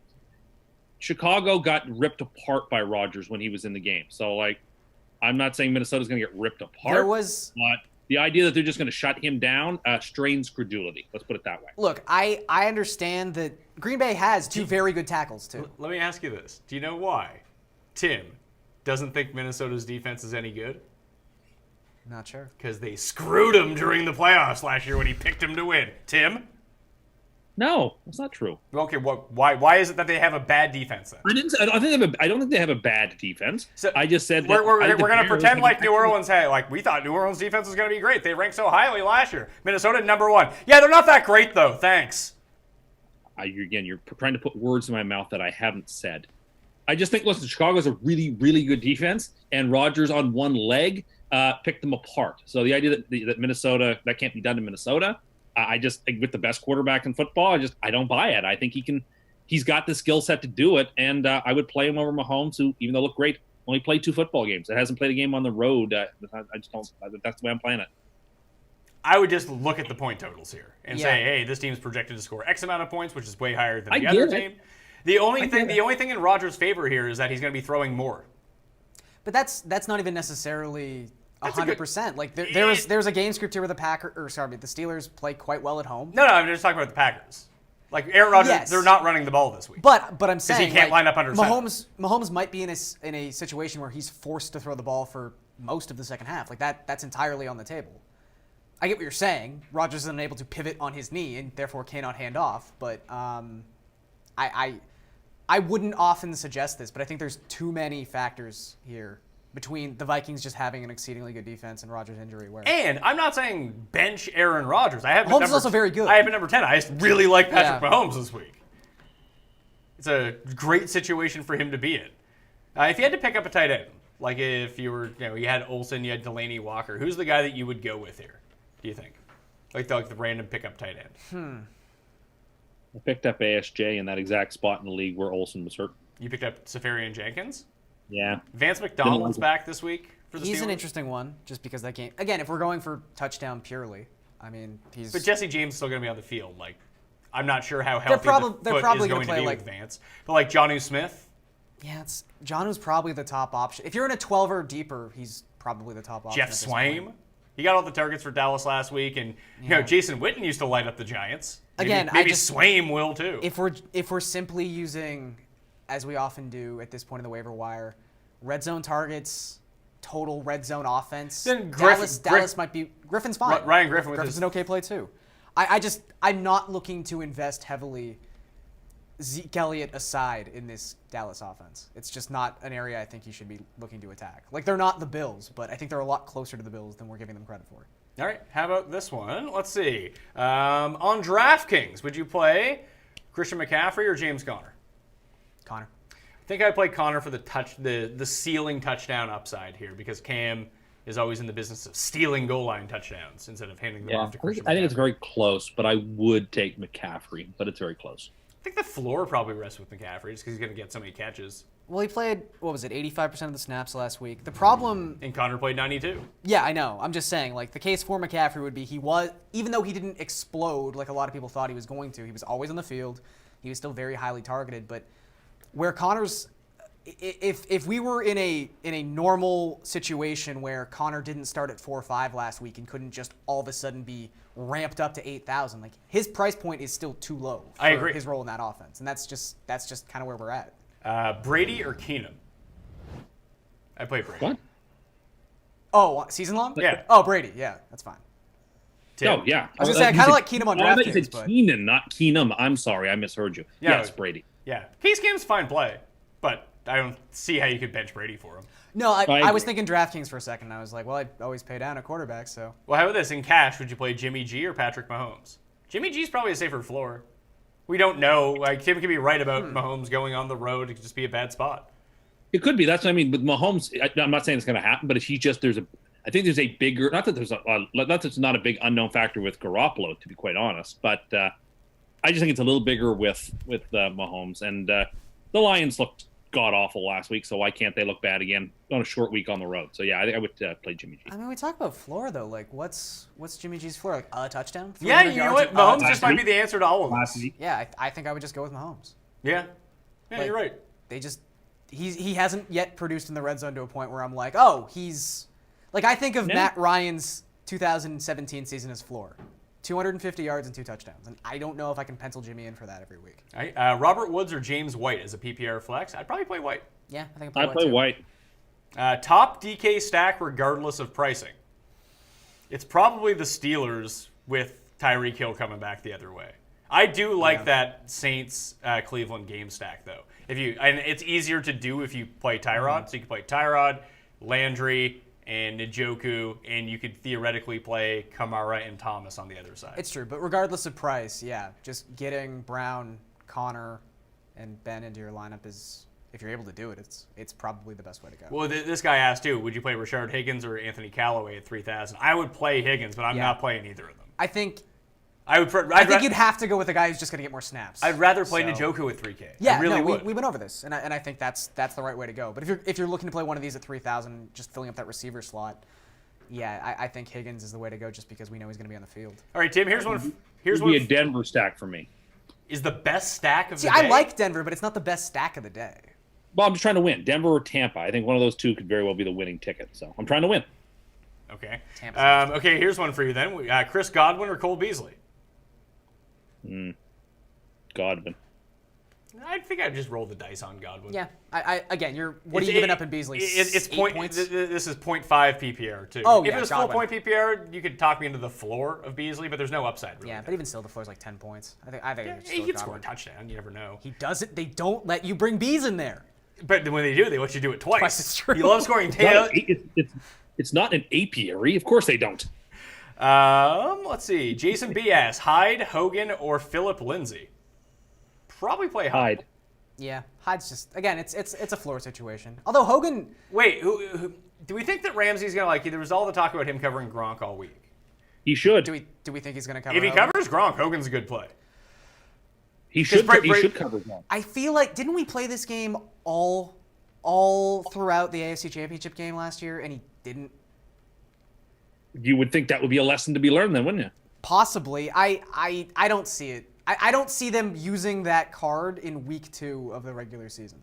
Chicago got ripped apart by Rodgers when he was in the game. So, like, I'm not saying Minnesota's going to get ripped apart. But the idea that they're just going to shut him down strains credulity. Let's put it that way. Look, I understand that Green Bay has 2 very good tackles, too. Let me ask you this. Do you know why Tim doesn't think Minnesota's defense is any good? Not sure. Because they screwed him during the playoffs last year when he picked him to win. Tim? No, that's not true. Okay, why is it that they have a bad defense then? I don't think they have a bad defense. So I just said we're going to pretend like New Orleans had we thought New Orleans defense was going to be great. They ranked so highly last year. Minnesota number 1. Yeah, they're not that great though. Thanks. You're trying to put words in my mouth that I haven't said. I just think listen, Chicago's a really really good defense, and Rodgers on one leg picked them apart. So the idea that Minnesota that can't be done to Minnesota. I just with the best quarterback in football, I don't buy it. I think he's got the skill set to do it, and I would play him over Mahomes, who even though look great, only played 2 football games. It hasn't played a game on the road. I just don't. That's the way I'm playing it. I would just look at the point totals here and say, hey, this team's projected to score X amount of points, which is way higher than the other team. The only thing in Rodgers' favor here is that he's going to be throwing more. But that's not even necessarily 100%. Like there's a game script here where the Steelers play quite well at home. No, I'm just talking about the Packers. Like Aaron Rodgers, they're not running the ball this week. But I'm saying he can't line up under Mahomes might be in a situation where he's forced to throw the ball for most of the second half. Like that's entirely on the table. I get what you're saying. Rodgers is unable to pivot on his knee and therefore cannot hand off. But I wouldn't often suggest this, but I think there's too many factors here between the Vikings just having an exceedingly good defense and Rodgers' injury. And I'm not saying bench Aaron Rodgers. Mahomes is also very good. I have a number 10. I just really like Patrick Mahomes this week. It's a great situation for him to be in. If you had to pick up a tight end, like if you were, you had Olsen, you had Delaney Walker, who's the guy that you would go with here, do you think? Like the random pickup tight end. I picked up ASJ in that exact spot in the league where Olsen was hurt. You picked up Safarian Jenkins? Yeah. Vance McDonald's back this week for the Steelers? He's an interesting one, just because that game. Again, if we're going for touchdown purely, I mean, he's. But Jesse James is still going to be on the field. Like, I'm not sure how healthy they're the foot probably is going gonna to play, be with Vance. But like Jonnu Smith, Yeah, it's Jonnu's probably the top option. If you're in a 12 or deeper, he's probably the top option. Jeff at this Swaim. point. He got all the targets for Dallas last week, and you know Jason Witten used to light up the Giants. Again, maybe Swaim will too. If we're simply using, as we often do at this point in the waiver wire, red zone targets, total red zone offense, Then Dallas might be Griffin's fine. Ryan Griffin with Griffin's his, an okay play too. I'm not looking to invest heavily, Zeke Elliott aside, in this Dallas offense. It's just not an area I think you should be looking to attack. Like, they're not the Bills, but I think they're a lot closer to the Bills than we're giving them credit for. All right, how about this one? Let's see. On DraftKings, would you play Christian McCaffrey or James Conner? Connor. I think I'd play Conner for the ceiling touchdown upside here, because Cam is always in the business of stealing goal line touchdowns instead of handing them off to Christian McCaffrey. I think it's very close, but I would take McCaffrey, but it's very close. I think the floor probably rests with McCaffrey just because he's going to get so many catches. Well, he played, 85% of the snaps last week. The problem... And Conner played 92. Yeah, I know. I'm just saying, like, the case for McCaffrey would be even though he didn't explode like a lot of people thought he was going to, he was always on the field. He was still very highly targeted. But where Connor's... If we were in a normal situation where Connor didn't start at 4 or 5 last week and couldn't just all of a sudden be ramped up to 8,000, like, his price point is still too low for I agree. his role in that offense, and that's just kind of where we're at. Brady or Keenum? I play Brady. What? Oh, season long? Yeah. Oh, Brady. Yeah, that's fine. Tim? Oh, yeah. I was gonna say I kind of like Keenum on I thought you DraftKings, said but Keenan, not Keenum. I'm sorry, I misheard you. Yeah. Yes, Brady. Yeah. Case Keenum's fine play, but I don't see how you could bench Brady for him. no, I agree. was thinking DraftKings for a second. And I was like, well, I always pay down a quarterback, so Well, how about this? In cash, would you play Jimmy G or Patrick Mahomes? Jimmy G's probably a safer floor. We don't know. Like, Tim could be right about Mahomes going on the road. It could just be a bad spot. It could be. That's what I mean. With Mahomes, I'm not saying it's going to happen, but if he just I think there's a bigger. Not that it's not a big unknown factor with Garoppolo, to be quite honest, but I just think it's a little bigger with Mahomes. And the Lions looked god awful last week, so why can't they look bad again on a short week on the road? So yeah, I think I would play Jimmy G. I mean, we talk about floor though. Like, what's Jimmy G's floor? Like a touchdown? Yeah, 300 you know yards? what? Mahomes just touchdown. might be the answer to all of Last this. week. Yeah, I think I would just go with Mahomes. Yeah. Yeah, Like, you're right. They just he hasn't yet produced in the red zone to a point where I'm like, oh, he's like, I think of No. Matt Ryan's 2017 season as floor. 250 yards and 2 touchdowns. And I don't know if I can pencil Jimmy in for that every week. All right. Robert Woods or James White as a PPR flex? I'd probably play White. Yeah, I think I play too. White. Top DK stack regardless of pricing. It's probably the Steelers with Tyreek Hill coming back the other way. I do like that Saints Cleveland game stack though. And it's easier to do if you play Tyrod. So you can play Tyrod, Landry, and Njoku, and you could theoretically play Kamara and Thomas on the other side. It's true, but regardless of price, yeah, just getting Brown, Connor, and Ben into your lineup is, if you're able to do it, it's probably the best way to go. Well, this guy asked too, would you play Rashard Higgins or Anthony Callaway at 3,000? I would play Higgins, but I'm not playing either of them. I think I think you'd have to go with a guy who's just going to get more snaps. I'd rather play So- Njoku at 3K. Yeah, I really no, would. we went over this, and I think that's the right way to go. But if you're looking to play one of these at 3,000, just filling up that receiver slot, yeah, I think Higgins is the way to go, just because we know he's going to be on the field. All right, Tim. Here's one. Here's It'd be a one. Denver stack for me. Is the best stack of See, the day. I like Denver, but it's not the best stack of the day. Well, I'm just trying to win. Denver or Tampa. I think one of those two could very well be the winning ticket. So I'm trying to win. Okay. Tampa's Okay. Here's one for you then. Chris Godwin or Cole Beasley? Godwin. I think I'd just roll the dice on Godwin. Yeah, again, what are you giving up in Beasley? It's 8 point. points? This is 0.5 PPR too. Oh, if yeah, it was full Godwin. point PPR, you could talk me into the floor of Beasley, but there's no upside. Really Yeah, but even still, the floor's like 10 points. I think yeah, it's he still could score a Godwin. touchdown. You never know. He does it. They don't let you bring bees in there. But when they do, they let you do it twice. Twice, it's true. You love scoring It's not an apiary. Of course they don't. Let's see. Jason B asks, Hyde, Hogan, or Philip Lindsay? Probably play Hyde. Hyde. Yeah, Hyde's just, again, it's a floor situation. Although Hogan, Wait, who do we think that Ramsey's gonna like? There was all the talk about him covering Gronk all week. He should. Do we think he's going to cover? If he Hogan? covers Gronk, Hogan's a good play. He should Bra- cover Gronk. I feel like didn't we play this game all throughout the AFC Championship game last year, and he didn't? You would think that would be a lesson to be learned then, wouldn't you? Possibly. I don't see it. I don't see them using that card in week 2 of the regular season.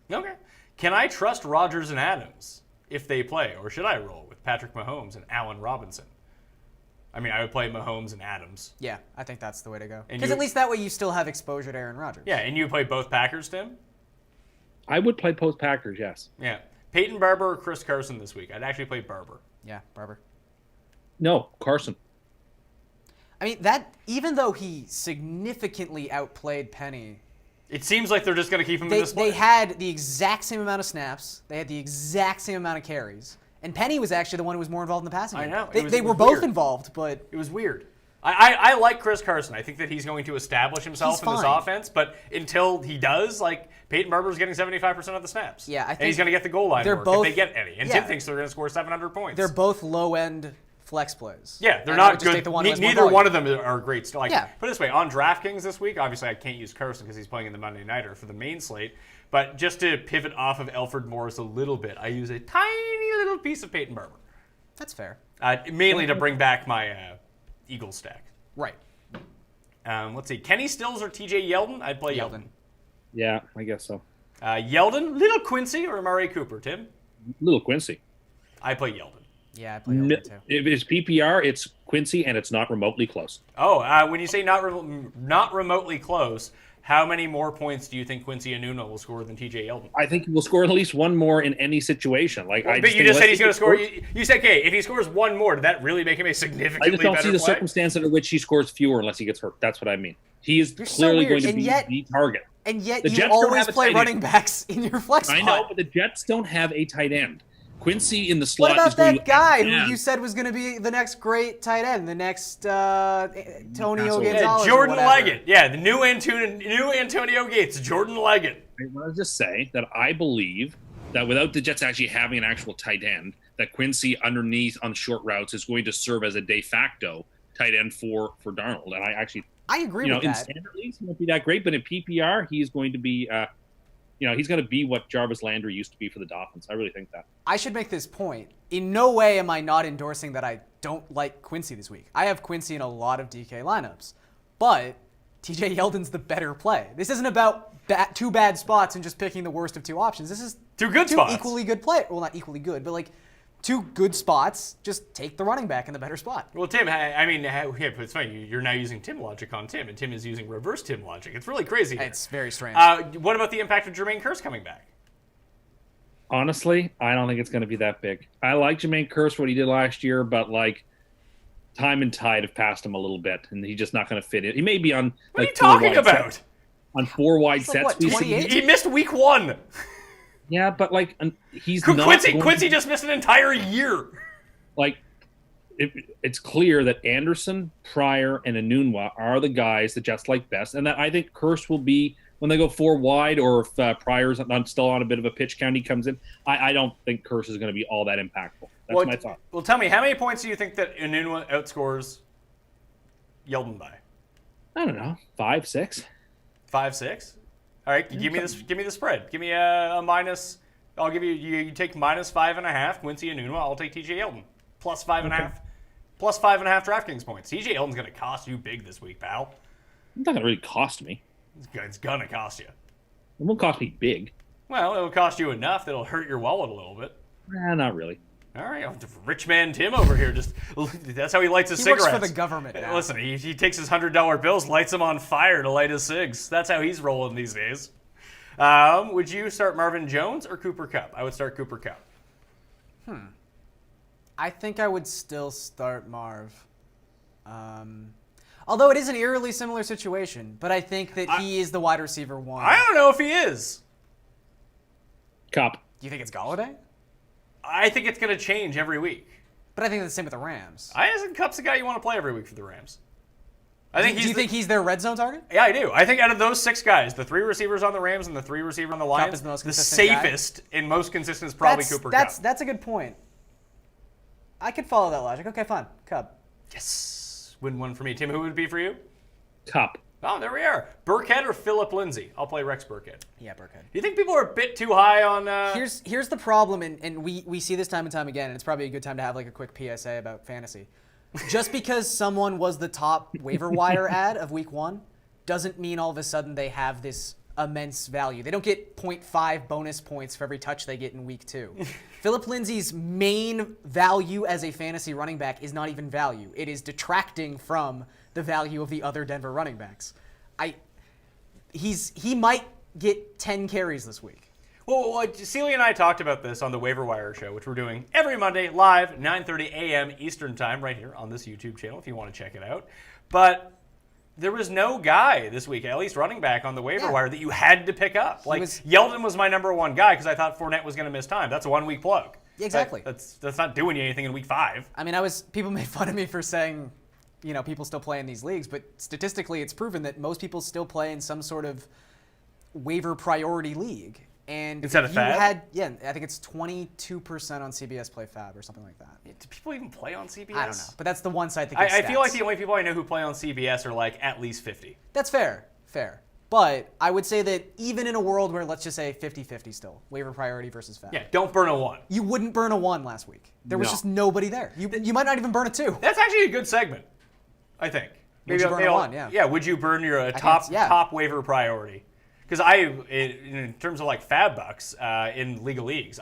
Okay. Can I trust Rodgers and Adams if they play, or should I roll with Patrick Mahomes and Allen Robinson? I mean, I would play Mahomes and Adams. Yeah, I think that's the way to go. And Because you- at least that way you still have exposure to Aaron Rodgers. Yeah, and you play both Packers, Tim? I would play post Packers, yes. Yeah. Peyton Barber or Chris Carson this week? I'd actually play Barber. Yeah, Barber. No, Carson. I mean, that even though he significantly outplayed Penny, It seems like they're just going to keep him in this they split. had the exact same amount of snaps. They had the exact same amount of carries. And Penny was actually the one who was more involved in the passing I game. know. They It were was both weird. involved, but It was weird. I like Chris Carson. I think that he's going to establish himself He's in this fine. offense, but until he does, like, Peyton Barber's getting 75% of the snaps. Yeah, I and think he's going to get the goal line they're work both- if they get any. And yeah. Tim thinks they're going to score 700 points. they're both low-end flex plays. Yeah, they're And I would not just good. take the one who has more Neither volume. one of them are great. Like, Yeah. put it this way, on DraftKings this week, obviously I can't use Carson because he's playing in the Monday Nighter for the main slate. But just to pivot off of Alfred Morris a little bit, I use a tiny little piece of Peyton Barber, That's fair. mainly to bring back my Eagles stack. Right. Let's see, Kenny Stills or TJ Yeldon? I'd play Yeldon. Yeah, I guess so. Yeldon, Little Quincy or Amari Cooper, Tim? Little Quincy. I play Yeldon. Yeah, I play No, Yeldon too. if it's PPR, it's Quincy, and it's not remotely close. Oh, when you say not remotely close, how many more points do you think Quincy Enunwa will score than TJ Yeldon? I think he will score at least one more in any situation. Like, But you just said he's going to score. You said, okay, if he scores one more, did that really make him a significantly I just don't better see the play? circumstance under which he scores fewer unless he gets hurt. That's what I mean. He is You're so clearly weird, going to and be yet- the target. And yet The you Jets don't always have a play tight running end. backs in your flex spot. I know, but the Jets don't have a tight end. Quincy in the What slot about is going that to guy Yeah. who you said was going to be the next great tight end, the next Antonio Yeah, Gonzalez? or Jordan whatever? Leggett. Yeah, the new Antonio Gates, Jordan Leggett. I want to just say that I believe that without the Jets actually having an actual tight end, that Quincy underneath on short routes is going to serve as a de facto tight end for Darnold. And I actually, I agree with in that. standard leagues, he won't be that great, but in PPR, he's going to be, he's going to be what Jarvis Landry used to be for the Dolphins. I really think that. I should make this point. In no way am I not endorsing that I don't like Quincy this week. I have Quincy in a lot of DK lineups, but TJ Yeldon's the better play. This isn't about two bad spots and just picking the worst of two options. This is Two good spots. equally good play. Well, not equally good, but like two good spots. Just take the running back in the better spot. Well, Tim, I mean, yeah, but it's funny. You're now using Tim logic on Tim, and Tim is using reverse Tim logic. It's really crazy. Here. It's very strange. What about the impact of Jermaine Kearse coming back? Honestly, I don't think it's going to be that big. I like Jermaine Kearse for what he did last year, but like time and tide have passed him a little bit, and he's just not going to fit in. He may be on What like are you talking 4 wide about? sets- on 4 wide He's like, sets. what, we see- 28? He missed week 1. Yeah, but like he's not Quincy going to- just missed an entire year. like it's clear that Anderson, Pryor, and Enunwa are the guys the Jets like best, and that I think Kearse will be when they go 4 wide, or if Pryor's still on a bit of a pitch count, he comes in. I don't think Kearse is going to be all that impactful. That's my thought. Well, tell me, how many points do you think that Enunwa outscores Yeldon by? I don't know, 5, 6. 5, 6. All right, give me this. Give me the spread. Give me a minus. I'll give you. You take minus 5.5. Quincy Enunwa. I'll take TJ Yeldon plus 5.5. Plus 5.5 DraftKings points. TJ Yeldon's going to cost you big this week, pal. It's not going to really cost me. It's going to cost you. It won't cost me big. Well, it'll cost you enough that it'll hurt your wallet a little bit. Not really. All right, rich man Tim over here. That's how he lights his he works cigarettes. for the government now. Listen, he takes his $100 bills, lights them on fire to light his cigs. That's how he's rolling these days. Would you start Marvin Jones or Cooper Kupp? I would start Cooper Kupp. I think I would still start Marv. Although it is an eerily similar situation, but I think that he is the wide receiver one. I don't know if he is. Cup. Do you think it's Galladay? I think it's going to change every week. But I think it's the same with the Rams. I think Kupp's the guy you want to play every week for the Rams. I think Do you think he's their red zone target? Yeah, I do. I think out of those 6 guys, the 3 receivers on the Rams and the 3 receiver on the Lions, is the most the consistent guy? safest and most consistent is probably Cooper Kupp. That's a good point. I could follow that logic. Okay, fine. Cub. Yes. Win one for me. Tim, who would it be for you? Cup. Oh, there we are. Burkhead or Philip Lindsay? I'll play Rex Burkhead. Yeah, Burkhead. Do you think people are a bit too high on... Here's the problem, and we see this time and time again, and it's probably a good time to have like a quick PSA about fantasy. Just because someone was the top waiver wire ad of week 1 doesn't mean all of a sudden they have this immense value. They don't get 0.5 bonus points for every touch they get in week 2. Philip Lindsay's main value as a fantasy running back is not even value. It is detracting from the value of the other Denver running backs. He might get 10 carries this week. Well, Celia and I talked about this on the Waiver Wire show, which we're doing every Monday live, 9:30 a.m. Eastern time, right here on this YouTube channel if you want to check it out. But there was no guy this week, at least running back on the waiver wire, that you had to pick up. Like, Yeldon was my number 1 guy because I thought Fournette was going to miss time. That's a 1-week plug. Exactly. That's not doing you anything in week 5. I mean, people made fun of me for saying, people still play in these leagues, but statistically it's proven that most people still play in some sort of waiver priority league. And instead of Fab? I think it's 22% on CBS Play Fab or something like that. Do people even play on CBS? I don't know, but that's the one site that gets I stats. feel like the only people I know who play on CBS are like at least 50. That's fair. But I would say that even in a world where, let's just say 50-50 still, waiver priority versus Fab. Yeah, don't burn a 1. You wouldn't burn a 1 last week. There was just nobody there. You might not even burn a 2. That's actually a good segment, I think. Would you burn a 1, yeah. Yeah, would you burn your top waiver priority? Because in terms of like Fab bucks in legal leagues,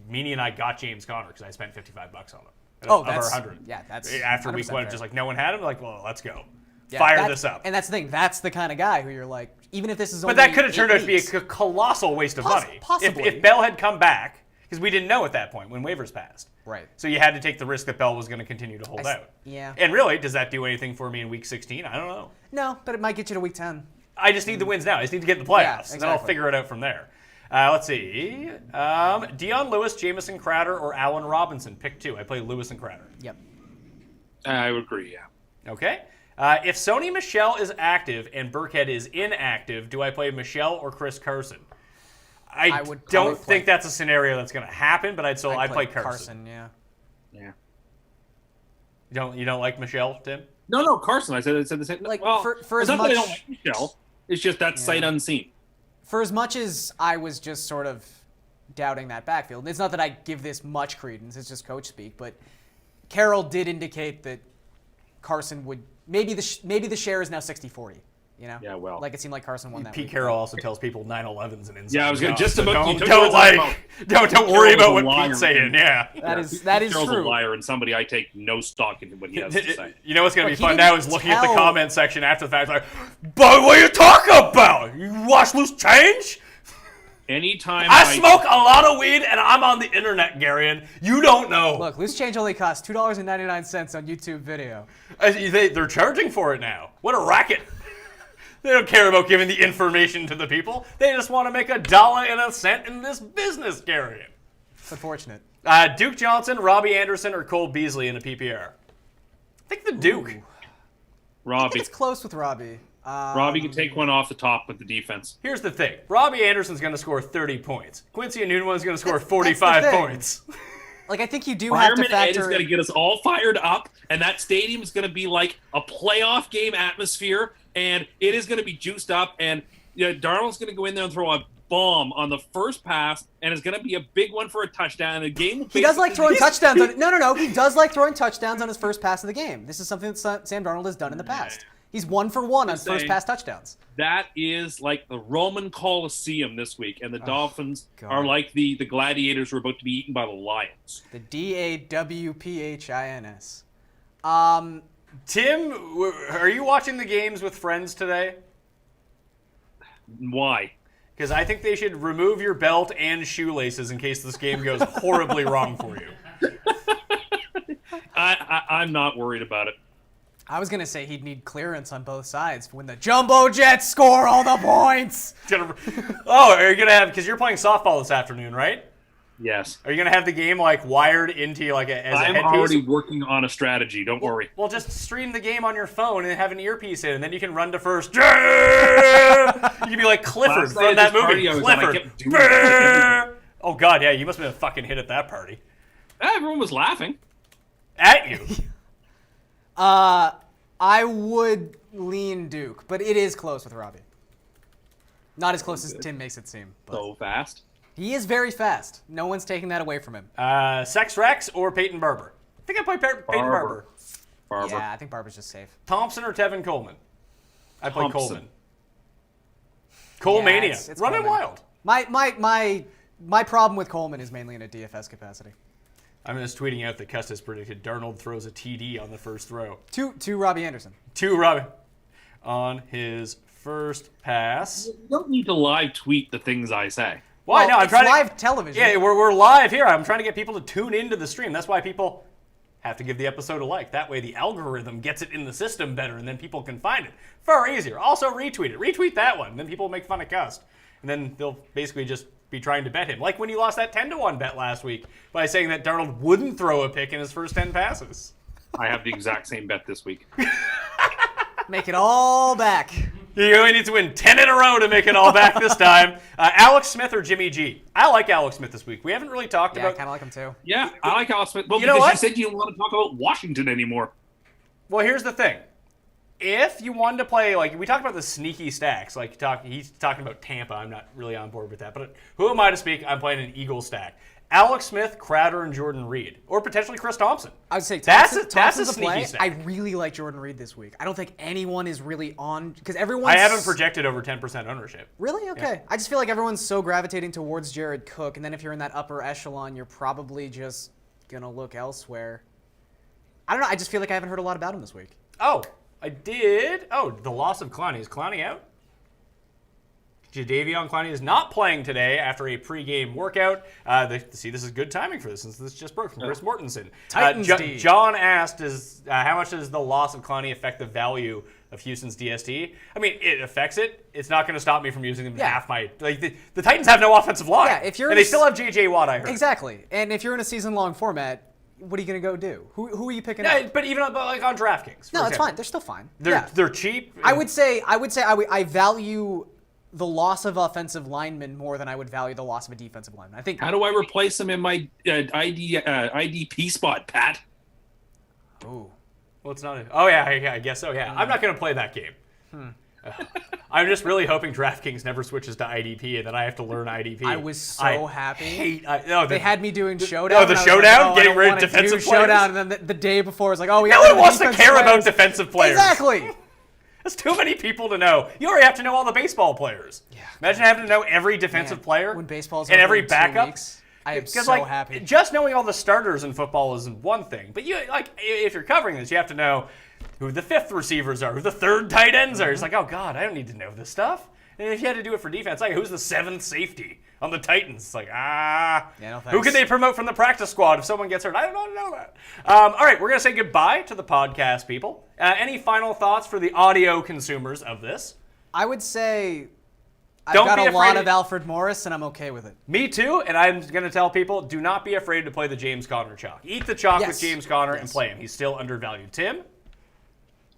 Meany and I got James Conner because I spent $55 on him. Of our 100. Yeah, that's after week 1, fair. just like no one had him. Like, well, let's go. Yeah, Fire this up. And that's the thing. That's the kind of guy who you're like, even if this is But only that could have turned out to be weeks, a colossal waste of money. Possibly. If Bell had come back, because we didn't know at that point when waivers passed. Right. So you had to take the risk that Bell was going to continue to hold out. Yeah. And really, does that do anything for me in week 16? I don't know. No, but it might get you to week 10. I just need the wins now. I just need to get in the playoffs. And then I'll figure it out from there. Let's see. Dion Lewis, Jamison Crowder, or Allen Robinson. Pick 2. I play Lewis and Crowder. Yep. I would agree, yeah. Okay. If Sony Michel is active and Burkhead is inactive, do I play Michel or Chris Carson? I don't think that's a scenario that's going to happen, but I'd play Carson. Yeah. You don't like Michel, Tim? No, Carson. I said the same. Like, well, for it's as not that I much, don't like Michel. It's just that sight unseen. For as much as I was just sort of doubting that backfield, and it's not that I give this much credence, it's just coach speak, but Carroll did indicate that Carson would maybe the share is now 60-40. Yeah, well, like it seemed like Carson won that. Pete week. Carroll also tells people 9/11's an inside. Yeah, I was going job, just so about. don't worry about what Pete's saying. Yeah, that is Carroll's true. a liar and somebody I take no stock in what he has to say. You know what's going to be Look, fun now is looking at the tell- comment section after the fact, like, but what are you talking about? You watch Loose Change? Anytime I smoke a lot of weed and I'm on the internet, Garion. You don't know. Look, loose change only costs $2.99 on YouTube video. They're charging for it now. What a racket. They don't care about giving the information to the people. They just want to make $1.01 in this business, Garion. It's unfortunate. Duke Johnson, Robbie Anderson, or Cole Beasley in a PPR? I think the Duke. I think Robbie. it's close with Robbie. Robbie can take one off the top with the defense. Here's the thing. Robbie Anderson's going to score 30 points. Quincy Enunwa's going to score That's the 45 thing. points. Like, I think you do have to Fireman Ed is factor going to get us all fired up, and that stadium is going to be like a playoff game atmosphere, and it is going to be juiced up, and Darnold's going to go in there and throw a bomb on the first pass, and it's going to be a big one for a touchdown. And the game He does like throwing touchdowns. No. He does like throwing touchdowns on his first pass of the game. This is something that Sam Darnold has done in the past. He's 1 for 1 on first pass touchdowns. That is like the Roman Colosseum this week, and the Dolphins God. are like the gladiators who are about to be eaten by the lions. The DAWPHINS. Tim, are you watching the games with friends today? Why? Because I think they should remove your belt and shoelaces in case this game goes horribly wrong for you. I'm not worried about it. I was going to say he'd need clearance on both sides when the Jumbo Jets score all the points. Oh, are you going to have, because you're playing softball this afternoon, right? Yes. Are you going to have the game like wired into like as a I'm headpiece? already working on a strategy. Don't worry. Well, just stream the game on your phone and have an earpiece in, and then you can run to first. You can be like Clifford Last night from that at this movie. party I was at, I Clifford. kept doing it. Oh God, yeah, you must have been a fucking hit at that party. Everyone was laughing. At you. I would lean Duke, but it is close with Robbie. Not as close as Tim makes it seem. But So fast. he is very fast. No one's taking that away from him. Sex Rex or Peyton Barber? I think I play Peyton Barber. Barber. Yeah, I think Barber's just safe. Thompson or Tevin Coleman? I play Thompson. Coleman. Colemania. It's Running Coleman. wild. My problem with Coleman is mainly in a DFS capacity. I'm just tweeting out that Custis predicted Darnold throws a TD on the first throw. To Robbie Anderson. To Robbie on his first pass. You don't need to live tweet the things I say. Why? Well, No, I'm it's trying to live television. Yeah, we're live here. I'm trying to get people to tune into the stream. That's why people have to give the episode a like. That way the algorithm gets it in the system better, and then people can find it. Far easier. Also retweet it. Retweet that one. Then people will make fun of Cust. And then they'll basically just be trying to bet him. Like when you lost that 10-1 bet last week by saying that Darnold wouldn't throw a pick in his first 10 passes. I have the exact same bet this week. Make it all back. You only need to win 10 in a row to make it all back this time. Alex Smith or Jimmy G? I like Alex Smith this week. We haven't really talked Yeah, I about... kind of like him too. Yeah, I like Alex Smith. Well, You know because what? you said you didn't want to talk about Washington anymore. Well, here's the thing. If you wanted to play, like, we talked about the sneaky stacks. Like, he's talking about Tampa. I'm not really on board with that. But who am I to speak? I'm playing an Eagle stack. Alex Smith, Crowder, and Jordan Reed. Or potentially Chris Thompson. I would say That's Thompson's a a sneaky play. stack. I really like Jordan Reed this week. I don't think anyone is really on because everyone's. I haven't projected over 10% ownership. Really? Okay. Yeah. I just feel like everyone's so gravitating towards Jared Cook, and then if you're in that upper echelon, you're probably just gonna look elsewhere. I don't know. I just feel like I haven't heard a lot about him this week. Oh, I did. Oh, the loss of Clowney. Is Clowney out? Jadeveon Clowney is not playing today after a pregame workout. See, this is good timing for this since this just broke from Chris Mortensen. Titans D. John asked, how much does the loss of Clowney affect the value of Houston's DST? I mean, it affects it. It's not going to stop me from using them in half my... Like, the Titans have no offensive line. Yeah, if you're and in they still have J.J. Watt, I heard. Exactly. And if you're in a season-long format, what are you gonna go do? Who are you picking Yeah, up? but even like on DraftKings. No, for it's example. fine. They're still fine. They're cheap. I would say I value the loss of offensive linemen more than I would value the loss of a defensive lineman. I think. How do I replace him in my IDP spot, Pat? Ooh. Well, it's not. Oh yeah, I guess so. Yeah, I'm not going to play that game. I'm just really hoping DraftKings never switches to IDP and then I have to learn IDP. I was so happy. They had me doing showdown. Oh, the and I was showdown, like, getting I don't rid of wanna defensive do players. showdown, and then the day before it's like, oh, we No got one wants to defensive care about players. defensive players. Exactly. There's too many people to know. You already have to know all the baseball players. Yeah. Imagine having to know every defensive player When baseball's and over every in 2 backup. weeks, I am Because so happy. just knowing all the starters in football is one thing, but you like if you're covering this, you have to know who the fifth receivers are, who the third tight ends are. It's like, oh god, I don't need to know this stuff. And if you had to do it for defense, like who's the seventh safety on the Titans? It's like no who thanks. can they promote from the practice squad if someone gets hurt? I don't want to know that. All right, we're gonna say goodbye to the podcast people. Any final thoughts for the audio consumers of this? I would say I've Don't got be a lot afraid of Alfred Morris, and I'm okay with it. Me too, and I'm going to tell people, do not be afraid to play the James Conner chalk. Eat the chalk with Yes. James Conner and Yes. play him. He's still undervalued. Tim?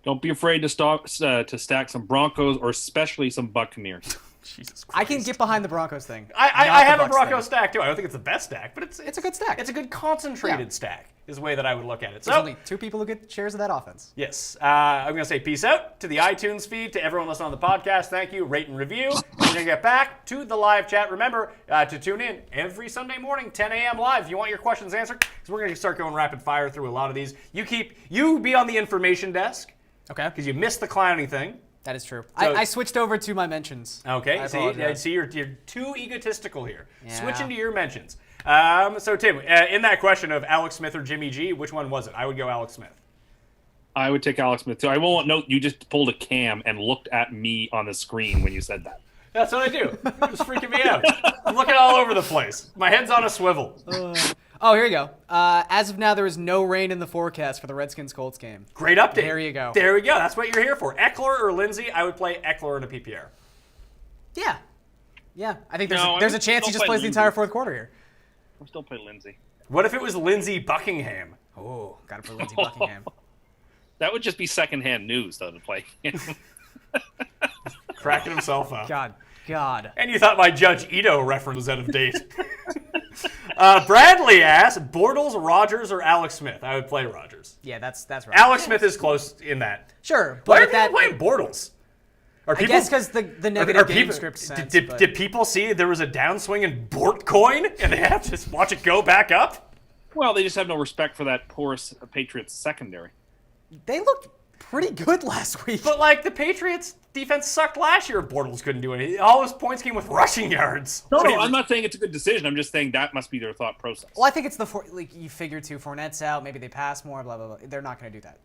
Don't be afraid to stack some Broncos or especially some Buccaneers. Jesus Christ. I can get behind the Broncos thing. I not the have a Bucs Bronco thing. stack too. I don't think it's the best stack, but it's a good stack. It's a good concentrated Yeah. stack is the way that I would look at it. There's So, only 2 people who get shares of that offense. yes, I'm going to say peace out to the iTunes feed, to everyone listening on the podcast. Thank you. Rate and review. We're going to get back to the live chat. Remember to tune in every Sunday morning, 10 a.m. live. If you want your questions answered, because we're going to start going rapid fire through a lot of these. You be on the information desk. Okay. Because you missed the clowning thing. That is true. So- I switched over to my mentions. Okay, I see, apologize. you're too egotistical here. Yeah. Switch into your mentions. So, Tim, in that question of Alex Smith or Jimmy G, which one was it? I would go Alex Smith. I would take Alex Smith too. I won't note you just pulled a cam and looked at me on the screen when you said that. That's what I do. It was freaking me out. I'm looking all over the place. My head's on a swivel. Oh, here you go. As of now, there is no rain in the forecast for the Redskins-Colts game. Great update. There you go. There we go. That's what you're here for. Eckler or Lindsey? I would play Eckler in a PPR. Yeah. Yeah. I think No, I there's a would chance he still just play plays the entire Lindsey. fourth quarter here. I'm still playing Lindsey. What if it was Lindsey Buckingham? Oh, got to put Lindsey Buckingham. That would just be secondhand news, though, to play. Cracking himself up. God. And you thought my Judge Ito reference was out of date. Bradley asks, Bortles, Rodgers, or Alex Smith? I would play Rodgers. Yeah, that's right. Alex Smith is close in that. Sure, Why but are if that, people playing Bortles? Are I guess because the negative game script sense. Did people see there was a downswing in Bort coin and they have to just watch it go back up? Well, they just have no respect for that porous Patriots secondary. They looked pretty good last week. But like the Patriots defense sucked last year. Bortles couldn't do anything. All his points came with rushing yards. No, I'm not saying it's a good decision. I'm just saying that must be their thought process. Well, I think it's like you figure too. Fournette's out. Maybe they pass more. Blah blah blah. They're not going to do that.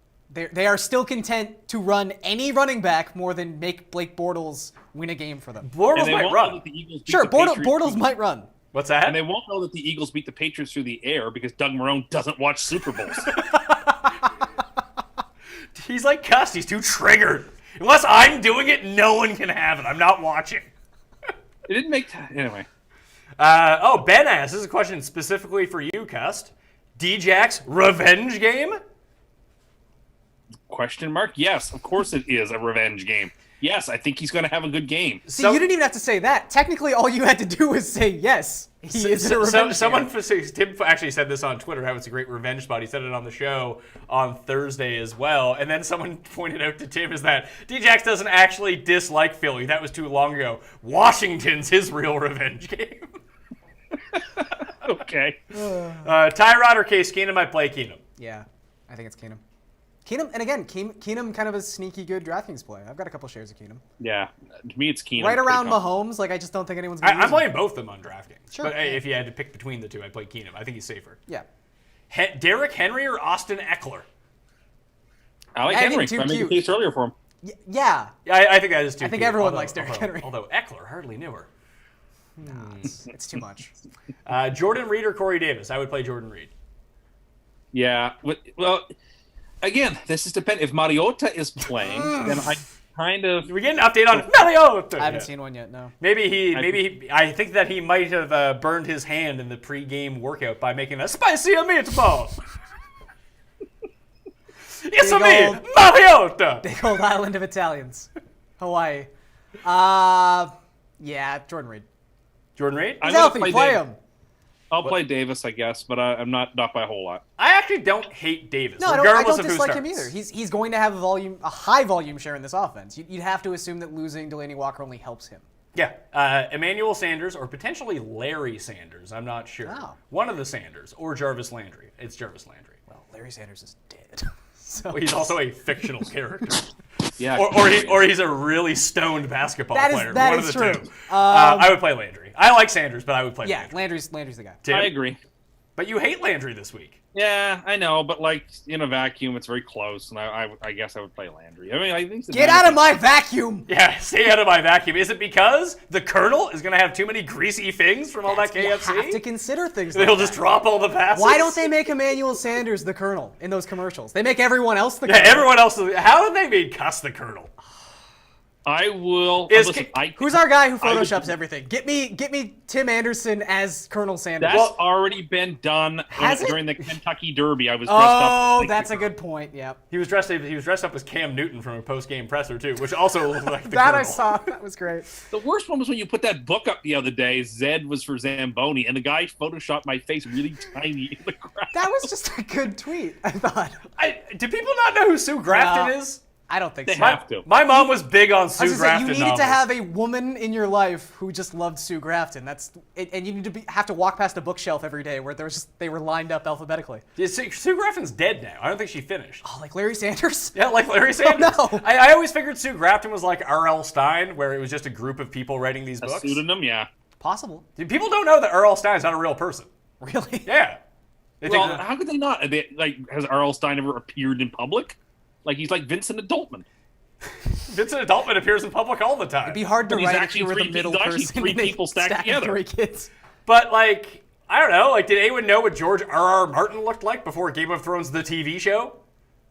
They are still content to run any running back more than make Blake Bortles win a game for them. Bortles might run. Sure, Bortles might run. What's that? And they won't know that the Eagles beat the Patriots through the air because Doug Marrone doesn't watch Super Bowls. He's like cussed. He's too triggered. Unless I'm doing it, no one can have it. I'm not watching. It didn't make anyway. Ben asks, this is a question specifically for you, Cust. D-Jack's revenge game? Question mark? Yes, of course it is a revenge game. Yes, I think he's going to have a good game. See, you didn't even have to say that. Technically, all you had to do was say yes. He is a revenge Someone, Tim actually said this on Twitter, how it's a great revenge spot. He said it on the show on Thursday as well. And then someone pointed out to Tim is that D-Jax doesn't actually dislike Philly. That was too long ago. Washington's his real revenge game. Okay. Tyrod or Case Keenum? I play Keenum. Yeah, I think it's Keenum. Keenum kind of a sneaky good DraftKings play. I've got a couple shares of Keenum. Yeah, to me it's Keenum. Right around Mahomes, like I just don't think anyone's going to I'm playing both of them on DraftKings. Sure. But if you had to pick between the two, I'd play Keenum. I think he's safer. Yeah. Derrick Henry or Austin Eckler? I like Henry. I made the case earlier for him. Yeah. I think that is too I think cute. everyone likes Derrick Henry. Although Eckler hardly knew her. Nah, it's too much. Jordan Reed or Corey Davis? I would play Jordan Reed. Yeah. Well, again, this is dependent. If Mariota is playing, then I kind of. We get an update on Mariota. I haven't seen one yet. No. I think that he might have burned his hand in the pre-game workout by making a spicy meatball. It's a me, Mariota. Big old island of Italians, Hawaii. Yeah, Jordan Reed. Jordan Reed? He's healthy. Play him. I'll play Davis, I guess, but I'm not by a whole lot. I actually don't hate Davis, No, I regardless don't of who dislike starts. him either. He's going to have a high volume share in this offense. You'd have to assume that losing Delaney Walker only helps him. Yeah, Emmanuel Sanders or potentially Larry Sanders. I'm not sure. Oh. One of the Sanders or Jarvis Landry. It's Jarvis Landry. Well, Larry Sanders is dead. Well, he's also a fictional character. Yeah. Or he's a really stoned basketball player. That One is of the true. two. I would play Landry. I like Sanders, but I would play Landry. Landry's the guy. Tim? I agree. But you hate Landry this week. Yeah, I know, but like in a vacuum, it's very close, and I guess I would play Landry. I mean, I think Get out of my vacuum. Yeah, stay out of my vacuum. Is it because the Colonel is going to have too many greasy things from all that KFC? You have to consider things. He'll just drop all the passes. Why don't they make Emmanuel Sanders the Colonel in those commercials? They make everyone else the Colonel. Yeah, everyone else. How have they made Cuss the Colonel? I will. Who's our guy who photoshops everything? Get me Tim Anderson as Colonel Sanders. That's already been done during the Kentucky Derby. I was dressed up. Oh, that's a good point. Yep. He was dressed up as Cam Newton from a post-game presser too, which also looked like the That Colonel. I saw. That was great. The worst one was when you put that book up the other day. Zed was for Zamboni, and the guy photoshopped my face really tiny in the crowd. That was just a good tweet, I thought. Do people not know who Sue Grafton is? I don't think They so. have to. My mom was big on Sue Grafton you needed novels. to have a woman in your life who just loved Sue Grafton. And you need to have to walk past a bookshelf every day where they were lined up alphabetically. Yeah, Sue Grafton's dead now. I don't think she finished. Oh, like Larry Sanders? Yeah, like Larry Sanders. Oh, no. I always figured Sue Grafton was like R.L. Stein, where it was just a group of people writing these A books. pseudonym, yeah. Possible. Dude, people don't know that R.L. Stein's not a real person. Really? Yeah. They think Well, how could they not? Has R.L. Stein ever appeared in public? Like he's like Vincent Adultman. Vincent Adultman appears in public all the time. It'd be hard to But he's write if actually you were the three- middle he's actually person three in a people stacked stack of together. 3 kids. But, like, I don't know. Like, did anyone know what George R.R. Martin looked like before Game of Thrones, the TV show?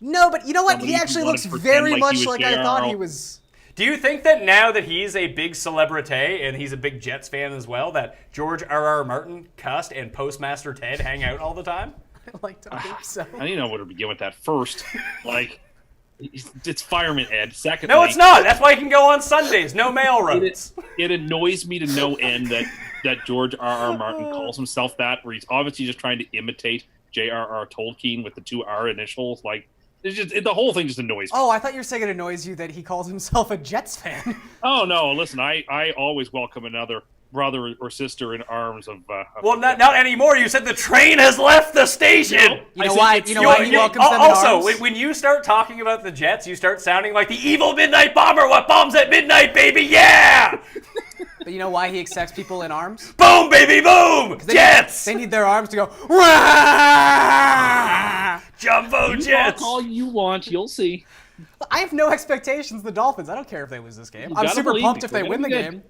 No, but you know what? Somebody He who actually wanted looks to pretend very like he much was like I thought he JRR. was. Do you think that now that he's a big celebrity and he's a big Jets fan as well, that George R.R. Martin, Cust, and Postmaster Ted hang out all the time? I like to think so. I didn't know where to begin with that. First, like it's Fireman Ed. Secondly, No, it's not. That's why he can go on Sundays. No mail roads. It annoys me to no end that that George R.R. Martin calls himself that, where he's obviously just trying to imitate J.R.R. Tolkien with the 2 R initials. Like, it's just the whole thing just annoys me. Oh, I thought you were saying it annoys you that he calls himself a Jets fan. Oh no! Listen, I always welcome another brother or sister in arms of. Well, not anymore. You said the train has left the station. You know why? You know why he welcomes them in Also, arms? when you start talking about the Jets, you start sounding like the evil midnight bomber. What bombs at midnight, baby? Yeah. But you know why he accepts people in arms? Boom, baby, boom. Jets. They need their arms to go. Rah! Jumbo You Jets. talk all you want, you'll see. I have no expectations. The Dolphins. I don't care if they lose this game. You I'm gotta super believe pumped it. if they They're win the gonna be game.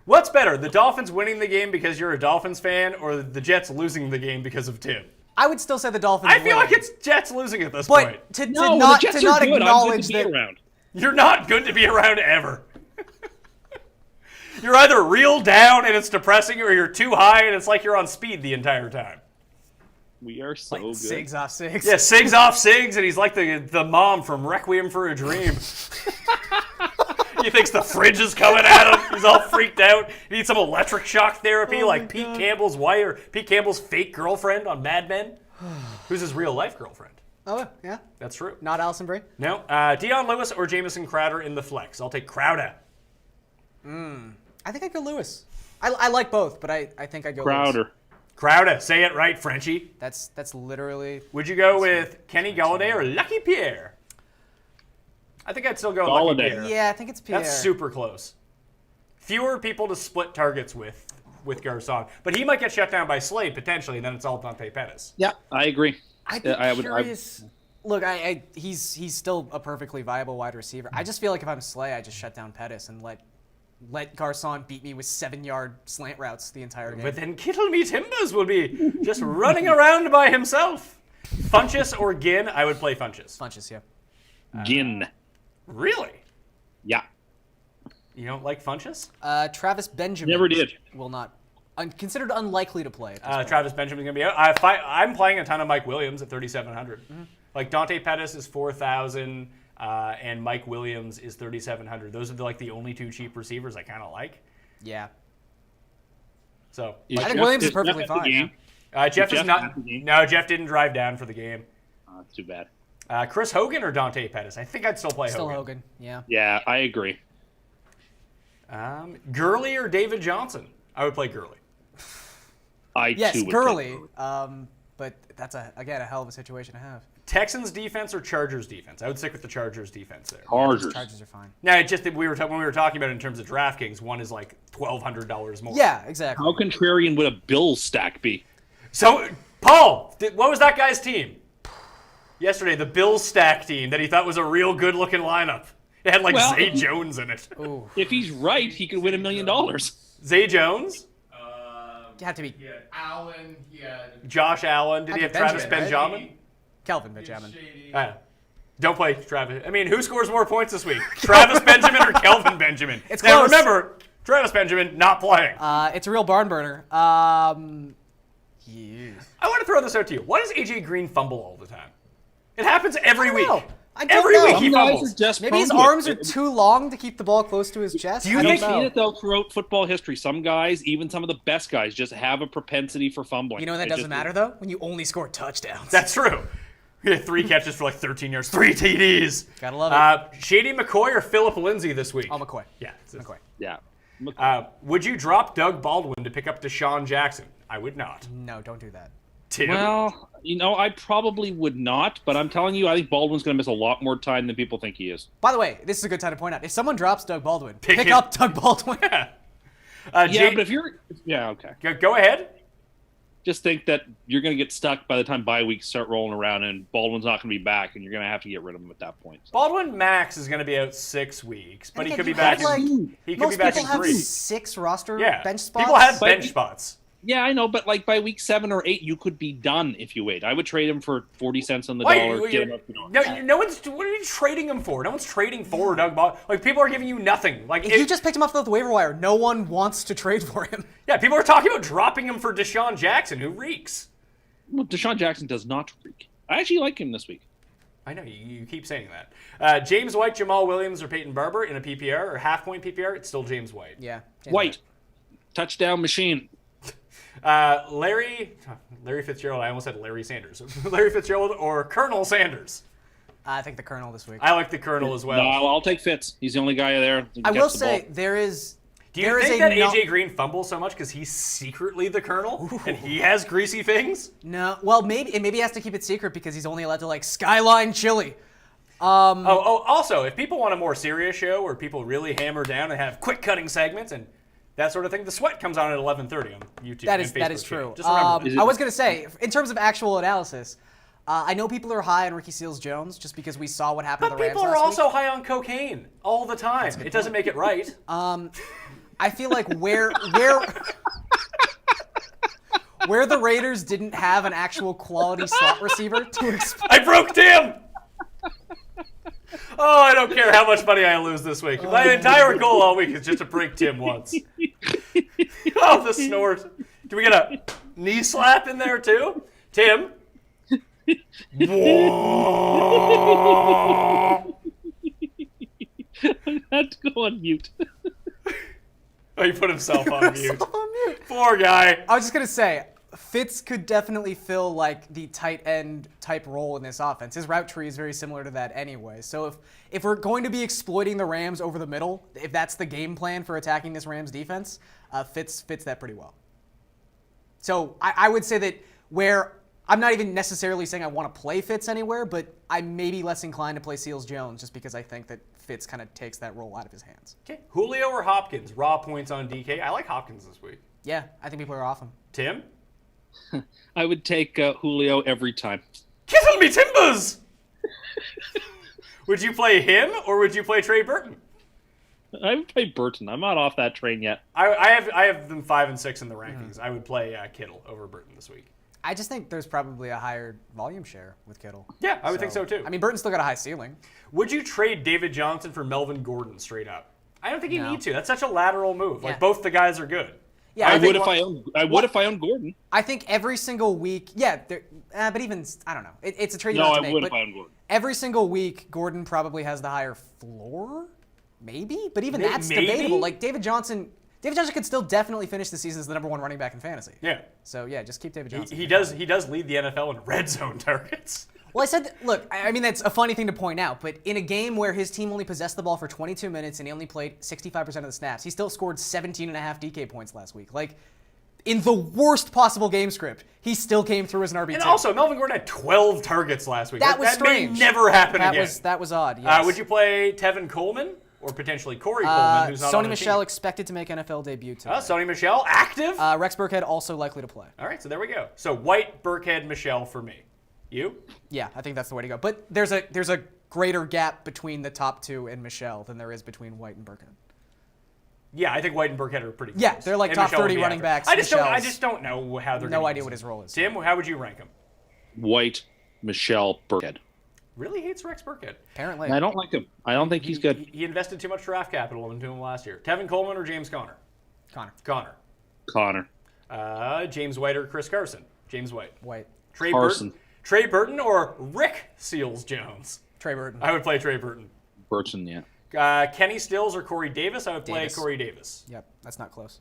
What's better, the Dolphins winning the game because you're a Dolphins fan, or the Jets losing the game because of Tim? I would still say the Dolphins. I feel win. like it's Jets losing at this point. But to No, not the Jets to not are good. I'm good acknowledge to be that. around. You're not good to be around ever. You're either real down and it's depressing, or you're too high and it's like you're on speed the entire time. We are so good. Sigs off Sigs. Yeah, Sigs off Sigs, and he's like the mom from Requiem for a Dream. He thinks the fridge is coming at him. He's all freaked out. He needs some electric shock therapy, like Pete Campbell's wife or Pete Campbell's fake girlfriend on Mad Men, who's his real life girlfriend. Oh yeah. That's true. Not Allison Bray. No, Deion Lewis or Jamison Crowder in the flex. I'll take Crowder. I think I'd go Lewis. I like both, but I think I'd go Lewis. Crowder. Crowder, say it right, Frenchie. That's literally. Would you go with Kenny Galladay or Lucky Pierre? I think I'd still go with Lucky Galladay. Pierre. Yeah, I think it's Pierre. That's super close. Fewer people to split targets with Garcon, but he might get shut down by Slade potentially, and then it's all Dante Pettis. Yeah, I agree. I'd be I would- curious. Look, he's still a perfectly viable wide receiver. I just feel like if I'm Slay, I just shut down Pettis and let Garcon beat me with 7-yard slant routes the entire game. But then Kittle Me Timbers will be just running around by himself. Funchess or Ginn? I would play Funchess. Funches, yeah. Ginn. Really? Yeah. You don't like Funchess? Travis Benjamin. Never did. Will not. Considered unlikely to play. At this point. Travis Benjamin's going to be out. I'm playing a ton of Mike Williams at 3,700. Like Dante Pettis is 4,000, and Mike Williams is 3,700. Those are the only 2 cheap receivers I kind of like. Yeah. So Is I think Jeff- Williams is Jeff perfectly at the fine. game? Jeff is Jeff not. at the game? No, Jeff didn't drive down for the game. Oh, that's too bad. Chris Hogan or Dante Pettis? I think I'd still play Still Hogan. Hogan. Yeah. Yeah, I agree. Gurley or David Johnson? I would play Gurley. I Yes, too would Gurley. take- But that's a hell of a situation to have. Texans defense or Chargers defense? I would stick with the Chargers defense there. Chargers. Chargers are fine. Now, it's just that when we were talking about it in terms of DraftKings, one is like $1,200 more. Yeah, exactly. How contrarian would a Bills stack be? So, Paul, what was that guy's team? Yesterday, the Bills stack team that he thought was a real good-looking lineup. It had Well, Zay Jones in it. Ooh. If he's right, he could win $1 million. Zay Jones, You have to be Yeah, Allen. Yeah. Josh Allen. Did he have Travis Benjamin, Benjamin? Kelvin Benjamin. Shady. Don't play Travis. I mean, who scores more points this week? Travis Benjamin or Kelvin Benjamin? It's now, close. remember, Travis Benjamin not playing. It's a real barn burner. Yeah. I want to throw this out to you. Why does AJ Green fumble all the time? It happens every week. I don't Every know. week he Some guys fumbles. are just Maybe his prone to it. arms are too long to keep the ball close to his chest. Do you I think- don't I've seen know. it though throughout football history. Some guys, even some of the best guys, just have a propensity for fumbling. You know when that It doesn't just- matter though? When you only score touchdowns. That's true. He had 3 catches for like 13 yards, 3 TDs. Gotta love it. Shady McCoy or Philip Lindsay this week? Oh, McCoy. Yeah. McCoy. Yeah. Would you drop Doug Baldwin to pick up Deshaun Jackson? I would not. No, don't do that. Tim? Well, I probably would not, but I'm telling you, I think Baldwin's going to miss a lot more time than people think he is. By the way, this is a good time to point out. If someone drops Doug Baldwin, Pick pick him. up Doug Baldwin. Yeah, Yeah, but if you're, okay. Go ahead. Just think that you're going to get stuck by the time bye weeks start rolling around, and Baldwin's not going to be back, and you're going to have to get rid of him at that point. So. Baldwin Max is going to be out 6 weeks, but And he again, could be you back. have, like, He could Most be back people in have 3. 6 roster Yeah, bench spots. people have But- bench spots. Yeah, I know, but like by week 7 or 8, you could be done if you wait. I would trade him for 40 cents on the dollar. Get him up, No one's. What are you trading him for? No one's trading for Doug Baldwin. Like people are giving you nothing. Like If you just picked him up off the waiver wire, no one wants to trade for him. yeah, people are talking about dropping him for Deshaun Jackson, who reeks. Well, Deshaun Jackson does not freak. I actually like him this week. I know you keep saying that. James White, Jamal Williams, or Peyton Barber in a PPR or half point PPR. It's still James White. Yeah. White. touchdown machine. Larry Fitzgerald. I almost said Larry Sanders. Larry Fitzgerald or Colonel Sanders? I think the Colonel this week. I like the Colonel as well. No, I'll take Fitz. He's the only guy there. Who I gets will the say ball. there is. Do you think that AJ Green fumbles so much because he's secretly the Colonel and he has greasy things? No, well, maybe he has to keep it secret because he's only allowed to like Skyline Chili. Also, if people want a more serious show where people really hammer down and have quick cutting segments and that sort of thing, The Sweat comes on at 11:30 on YouTube. That and is Facebook true. channel. Just remember that. I was gonna say, in terms of actual analysis, I know people are high on Ricky Seals-Jones just because we saw what happened to But the Rams people are last also week. high on cocaine all the time. It doesn't make it right. I feel like where the Raiders didn't have an actual quality slot receiver to explain. I broke Tim! Oh, I don't care how much money I lose this week. My entire goal all week is just to break Tim once. Oh, the snort. Do we get a knee slap in there too? Tim? I had to go on mute. Oh, he put himself on mute. Poor guy. I was just gonna say, Fitz could definitely fill like the tight end type role in this offense. His route tree is very similar to that anyway. So if we're going to be exploiting the Rams over the middle, if that's the game plan for attacking this Rams defense, Fitz fits that pretty well. So I would say that where I'm not even necessarily saying I want to play Fitz anywhere, but I may be less inclined to play Seals-Jones just because I think that Fitz kind of takes that role out of his hands. Okay. Julio or Hopkins? Raw points on DK. I like Hopkins this week. Yeah, I think people are off him. Tim? I would take Julio every time. Kissing me timbers! Would you play him or would you play Trey Burton? I would play Burton. I'm not off that train yet. I have them 5 and 6 in the rankings. I would play Kittle over Burton this week. I just think there's probably a higher volume share with Kittle. Yeah, I would think so too. I mean, Burton's still got a high ceiling. Would you trade David Johnson for Melvin Gordon straight up? I don't think you No. need to. That's such a lateral move. Like Yeah. both the guys are good. Yeah, I think would if I owned Gordon. I think every single week, yeah, but even, I don't know. It's a trade you No, have to I make. would but if I owned Gordon. every single week, Gordon probably has the higher floor, maybe? But even that's Maybe? debatable. Like, David Johnson could still definitely finish the season as the number 1 running back in fantasy. Yeah. So, yeah, just keep David Johnson. He does lead the NFL in red zone targets. Well, I said, look, I mean, that's a funny thing to point out, but in a game where his team only possessed the ball for 22 minutes and he only played 65% of the snaps, he still scored 17 and a half DK points last week. Like, in the worst possible game script, he still came through as an RB2. And also, Melvin Gordon had 12 targets last week. That was That strange. may never happen again. That was odd, yes. Would you play Tevin Coleman or potentially Corey Coleman, who's not on Sony the Michel team? expected to make NFL debut today. Sony Michel, active? Rex Burkhead also likely to play. All right, so there we go. So White, Burkhead, Michel for me. You? Yeah, I think that's the way to go. But there's a greater gap between the top two and Michel than there is between White and Burkhead. Yeah, I think White and Burkhead are pretty close. Yeah, they're like And top Michel would 30 be running after. backs. I just Michel's don't know how they're no gonna idea use what him. his role is. Tim, how would you rank him? White, Michelle, Burkhead. Really hates Rex Burkhead. Apparently. I don't like him. I don't think he's good. He invested too much draft capital into him last year. Tevin Coleman or James Conner? Connor. Connor. James White or Chris Carson? James White. White. Trey Carson. Burton. Trey Burton or Rick Seals-Jones? Trey Burton. I would play Trey Burton. Burton, yeah. Kenny Stills or Corey Davis? I would play Davis. Corey Davis. Yep, that's not close.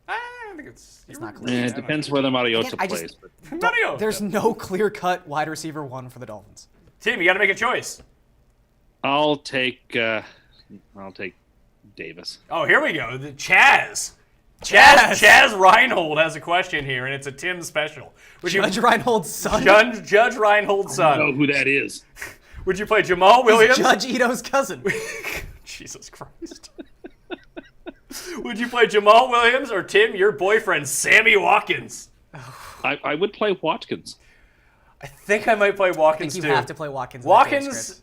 I don't think it's not close. It depends where the Mariota I plays. just- but Mario. There's no clear-cut wide receiver 1 for the Dolphins. Tim, you got to make a choice. I'll take Davis. Oh, here we go. The Chaz Reinhold has a question here, and it's a Tim special. Would Judge Reinhold's son. Judge Reinhold's I don't know son. who that is. Would you play Jamal Williams? Judge Ito's cousin. Jesus Christ. Would you play Jamal Williams or Tim, your boyfriend, Sammy Watkins? I would play Watkins. I think I might play I Watkins think too. you have to play Watkins. in that game Watkins script.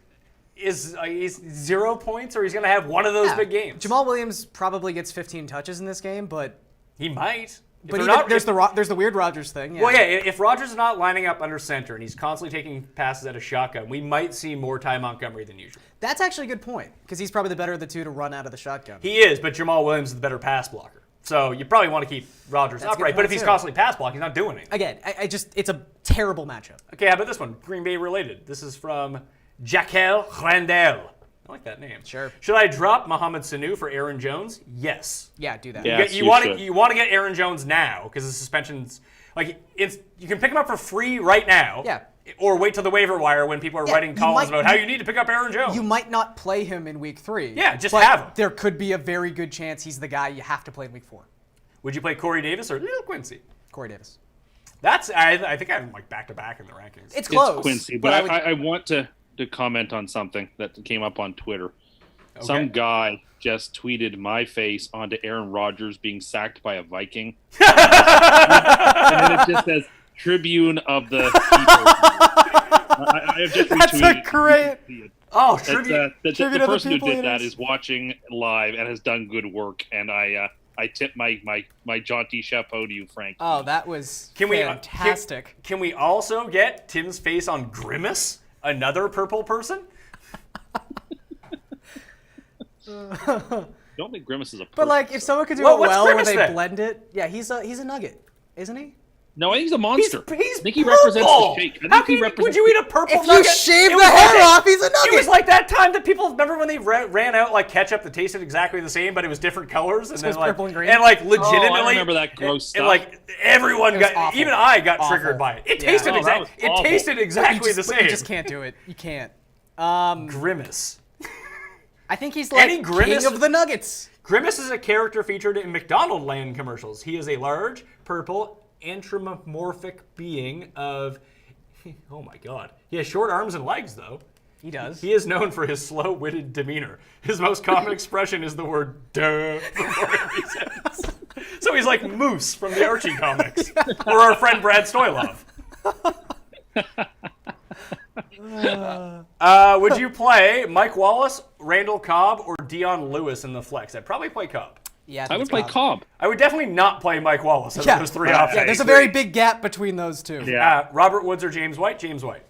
is he's 0 points, or he's going to have one of those Yeah. big games. Jamal Williams probably gets 15 touches in this game, but He might. If but they're even, not- there's the weird Rodgers thing. Yeah. Well, yeah, if Rodgers is not lining up under center and he's constantly taking passes at a shotgun, we might see more Ty Montgomery than usual. That's actually a good point because he's probably the better of the two to run out of the shotgun. He is, but Jamal Williams is the better pass blocker. So you probably want to keep Rodgers That's a good upright. But point, if he's too. constantly pass blocking, he's not doing anything. Again, it's a terrible matchup. Okay, how about this one? Green Bay related. This is from Jaquel Randall. I like that name. Sure. Should I drop Mohamed Sanu for Aaron Jones? Yes. Yeah, do that. Yeah. Yes, you you want should. to get Aaron Jones now because the suspension's you can pick him up for free right now. Yeah. Or wait till the waiver wire when people are writing columns about how you need to pick up Aaron Jones. You might not play him in week 3. Yeah, just but have him. There could be a very good chance he's the guy you have to play in week 4. Would you play Corey Davis or Lil Quincy? Corey Davis. I think I have him back to back in the rankings. It's close. It's Quincy, but I want to comment on something that came up on Twitter. Okay. Some guy just tweeted my face onto Aaron Rodgers being sacked by a Viking. And then it just says, Tribune of the People. I have just That's a retweeted. great. Oh, It's, tribute. the Tribute of the person who people did it that is. is watching live and has done good work, and I tip my jaunty chapeau to you, Frank. Oh, that was Can we fantastic. Can we also get Tim's face on Grimace, another purple person? Don't think Grimace is a person. But like, if someone could do Well, it what's well, where Grimace they then? blend it, yeah, he's a nugget, isn't he? No, I think he's a monster. He's I think he represents purple. the shake. I How think he can represents. would you eat a purple If you nugget? shave It the was hair like off, he's a It was nugget. like that time that people remember when they ran out like ketchup that tasted exactly the same, but it was different colors, and So then it's like purple and green? legitimately. I remember that gross and stuff. like everyone It was got, awful. even I got Awful. triggered by it. It Yeah. tasted Oh, that was It awful. tasted exactly you the just, same. You just can't do it. You can't. Grimace. I think he's like Any Grimace- king of the nuggets. Grimace is a character featured in McDonald Land commercials. He is a large, purple, anthropomorphic being of... Oh my god. He has short arms and legs, though. He does. He is known for his slow-witted demeanor. His most common expression is the word "duh" before every sentence. So he's like Moose from the Archie comics, or our friend Brad Stoylov. Would you play Mike Wallace, Randall Cobb, or Dion Lewis in the flex? I'd probably play Cobb. Yeah, I would play Cobb. I would definitely not play Mike Wallace out Yeah. of those three Yeah, options. Yeah, there's a very big gap between those two. Yeah. Robert Woods or James White? James White.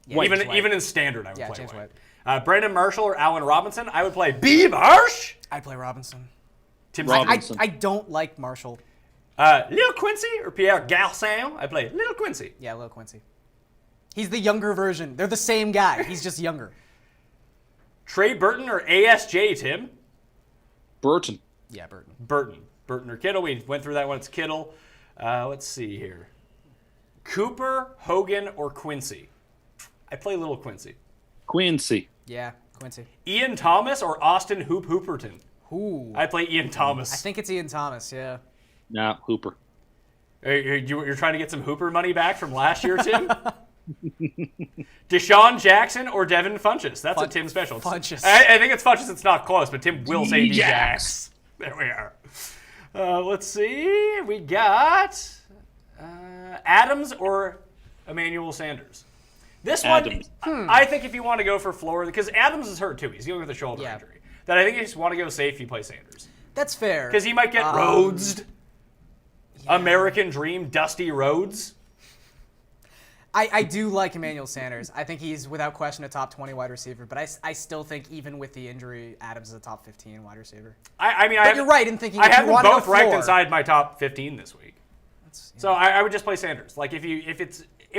Yeah, even James White. even in standard, I would Yeah, play James White. Brandon Marshall or Allen Robinson? I would play B. Marsh. I'd play Robinson. Tim Robinson. I don't like Marshall. Little Quincy or Pierre Garçon? I play Little Quincy. Yeah, Lil Quincy. He's the younger version. They're the same guy. He's just younger. Trey Burton or ASJ, Tim? Burton. Yeah, Burton. Burton or Kittle? We went through that one. It's Kittle. Let's see here. Cooper, Hogan, or Quincy? I play Little Quincy. Quincy. Yeah, Quincy. Ian Thomas or Austin Hooperton? Ooh. I play Ian Thomas. I think it's Ian Thomas, yeah. Nah, Hooper. You're trying to get some Hooper money back from last year, Tim? Deshaun Jackson or Devin Funchess? That's a Tim special. Funchess. I think it's Funchess. It's not close, but Tim will say D-Jax. D-Jax. There we are. Let's see. We got Adams or Emmanuel Sanders. This Adams. one, I think if you want to go for floor, because Adams is hurt too. He's dealing with a shoulder Yeah. injury. That I think you just want to go safe, you play Sanders. That's fair. Because he might get Rhodes'd. American Dream, Dusty Rhodes. I do like Emmanuel Sanders. I think he's, without question, a top 20 wide receiver. But I still think, even with the injury, Adams is a top 15 wide receiver. I mean, But you're right in thinking I if have you them wanted a both ranked floor- inside my top 15 this week. Yeah. So I would just play Sanders. Like if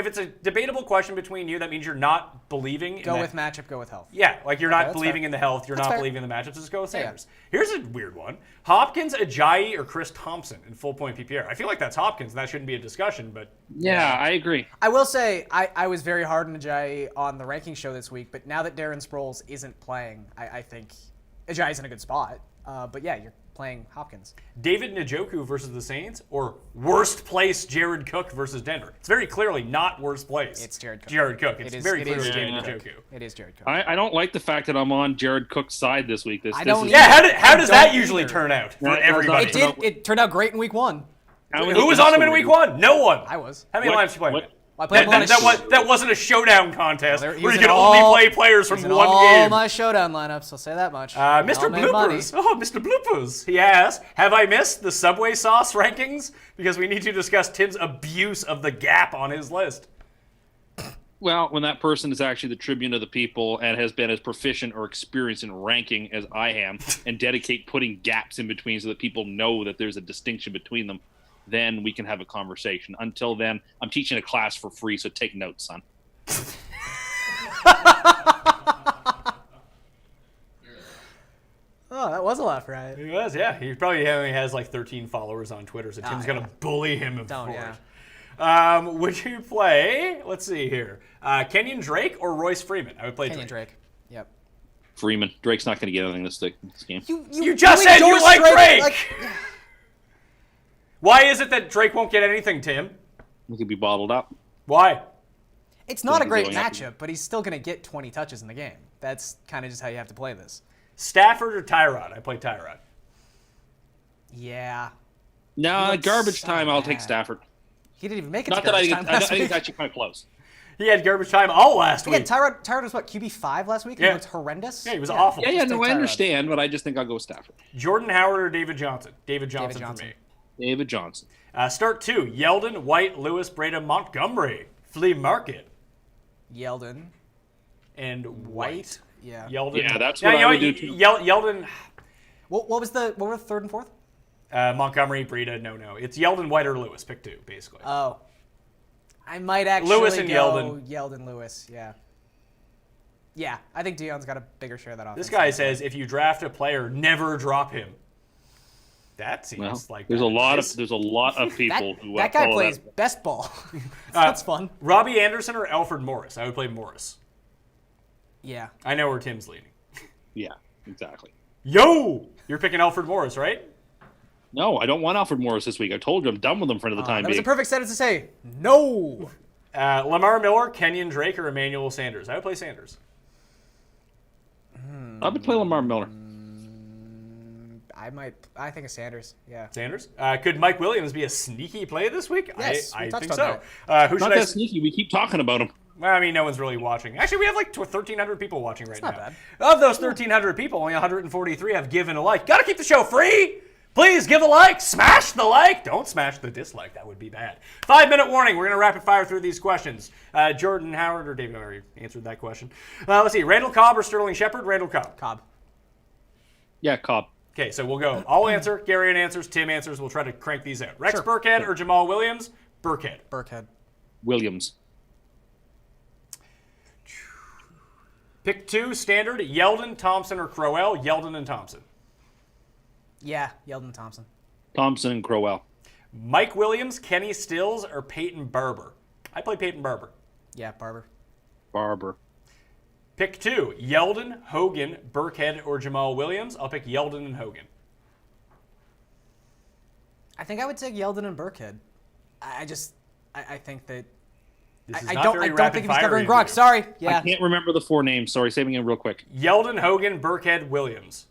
it's a debatable question between you, that means you're not believing. Go in with that. matchup, go with health. Yeah, like you're not that's believing fair. in the health. You're That's not fair. believing in the matchups. Just go with Yeah. Sanders. Here's a weird one: Hopkins, Ajayi, or Chris Thompson in full point PPR. I feel like that's Hopkins. That shouldn't be a discussion, but Yeah, I agree. I will say, I was very hard on Ajayi on the ranking show this week, but now that Darren Sproles isn't playing, I think Ajayi's in a good spot. But yeah, you're playing Hopkins. David Njoku versus the Saints, or worst place Jared Cook versus Denver. It's very clearly not worst place. It's Jared Cook. Jared Cook. It's very it clearly is David Jared Njoku. It is Jared Cook. I don't like the fact that I'm on Jared Cook's side this week. This I this don't is- either. Yeah, how does that don't usually either. turn out for Yeah, everybody? It turned out great in week 1. How many Who was on him in week 1? No one. I was. How many What- lives did you play? what- I played a lot of That wasn't a showdown contest Well, he where was you can in only all- play players from He's in one all game. my showdown lineups, I'll say that much. Mr. All made money. Bloopers. Oh, Mr. Bloopers. He asks, have I missed the Subway sauce rankings? Because we need to discuss Tim's abuse of the gap on his list. Well, when that person is actually the tribune of the people and has been as proficient or experienced in ranking as I am and dedicate putting gaps in between so that people know that there's a distinction between them, then we can have a conversation. Until then, I'm teaching a class for free, so take notes, son. off, right? He was, yeah. He probably only has like 13 followers on Twitter, so Tim's going to bully him for it. Would you play, let's see here, Kenyon Drake or Royce Freeman? I would play Kenyon Drake. Yep. Freeman. Drake's not going to get anything this game. You just said you like Drake! Why is it that Drake won't get anything, Tim? He could be bottled up. Why? It's not a great matchup, but he's still going to get 20 touches in the game. That's kind of just how you have to play this. Stafford or Tyrod? I play Tyrod. Yeah. No, garbage time, I'll take Stafford. He didn't even make it Not to that garbage time I last think week. it's actually kind of close. He had garbage time all last week. Yeah, Tyrod was what, QB5 last week? Yeah. He looked horrendous? Yeah, he was awful. Yeah, Just no, take I Tyrod. understand, but I just think I'll go with Stafford. Jordan Howard or David Johnson? David Johnson for me. David Johnson. Start 2. Yeldon, White, Lewis, Breda, Montgomery. Flea Market. Yeldon. And White. Yeah. Yeldon. Yeah, that's what I would do too. Yeldon. What were the third and fourth? Montgomery, Breda, no. It's Yeldon, White, or Lewis. Pick 2, basically. Oh. I might actually Lewis and go Yeldon Lewis, yeah. Yeah, I think Deion's got a bigger share of that offense. This guy says if you draft a player, never drop him. That seems like there's a lot of people who that guy plays best ball. That's fun. Robbie Anderson or Alfred Morris? I would play Morris. Yeah. I know where Tim's leaning. Yeah, exactly. Yo! You're picking Alfred Morris, right? No, I don't want Alfred Morris this week. I told you I'm done with him for the time That was being. a perfect sentence to say, no! Lamar Miller, Kenyon Drake, or Emmanuel Sanders? I would play Sanders. I would play Lamar Miller. I think of Sanders, yeah. Sanders? Could Mike Williams be a sneaky play this week? Yes, I we touched think on so. Who Not should I that sneaky. We keep talking about him. Well, I mean, no one's really watching. Actually, we have like 1,300 people watching right now. not bad. Of those 1,300 people, only 143 have given a like. Gotta keep the show free! Please give a like. Smash the like. Don't smash the dislike. That would be bad. 5-minute warning. We're going to rapid fire through these questions. Jordan Howard or David already answered that question. Let's see. Randall Cobb or Sterling Shepard? Randall Cobb. Cobb. Yeah, Cobb. Okay, so we'll go. I'll answer. Garion answers. Tim answers. We'll try to crank these out. Rex Burkhead or Jamal Williams? Burkhead. Burkhead. Williams. Pick 2, standard. Yeldon, Thompson, or Crowell? Yeldon and Thompson. Yeah, Yeldon Thompson. Thompson and Crowell. Mike Williams, Kenny Stills, or Peyton Barber? I play Peyton Barber. Yeah, Barber. Barber. Pick 2, Yeldon, Hogan, Burkhead, or Jamal Williams? I'll pick Yeldon and Hogan. I think I would take Yeldon and Burkhead. I think that... This is I not don't very think rapid he's fire covering review. Gronk. Sorry. Yeah. I can't remember the 4 names. Sorry, saving it real quick. Yeldon, Hogan, Burkhead, Williams.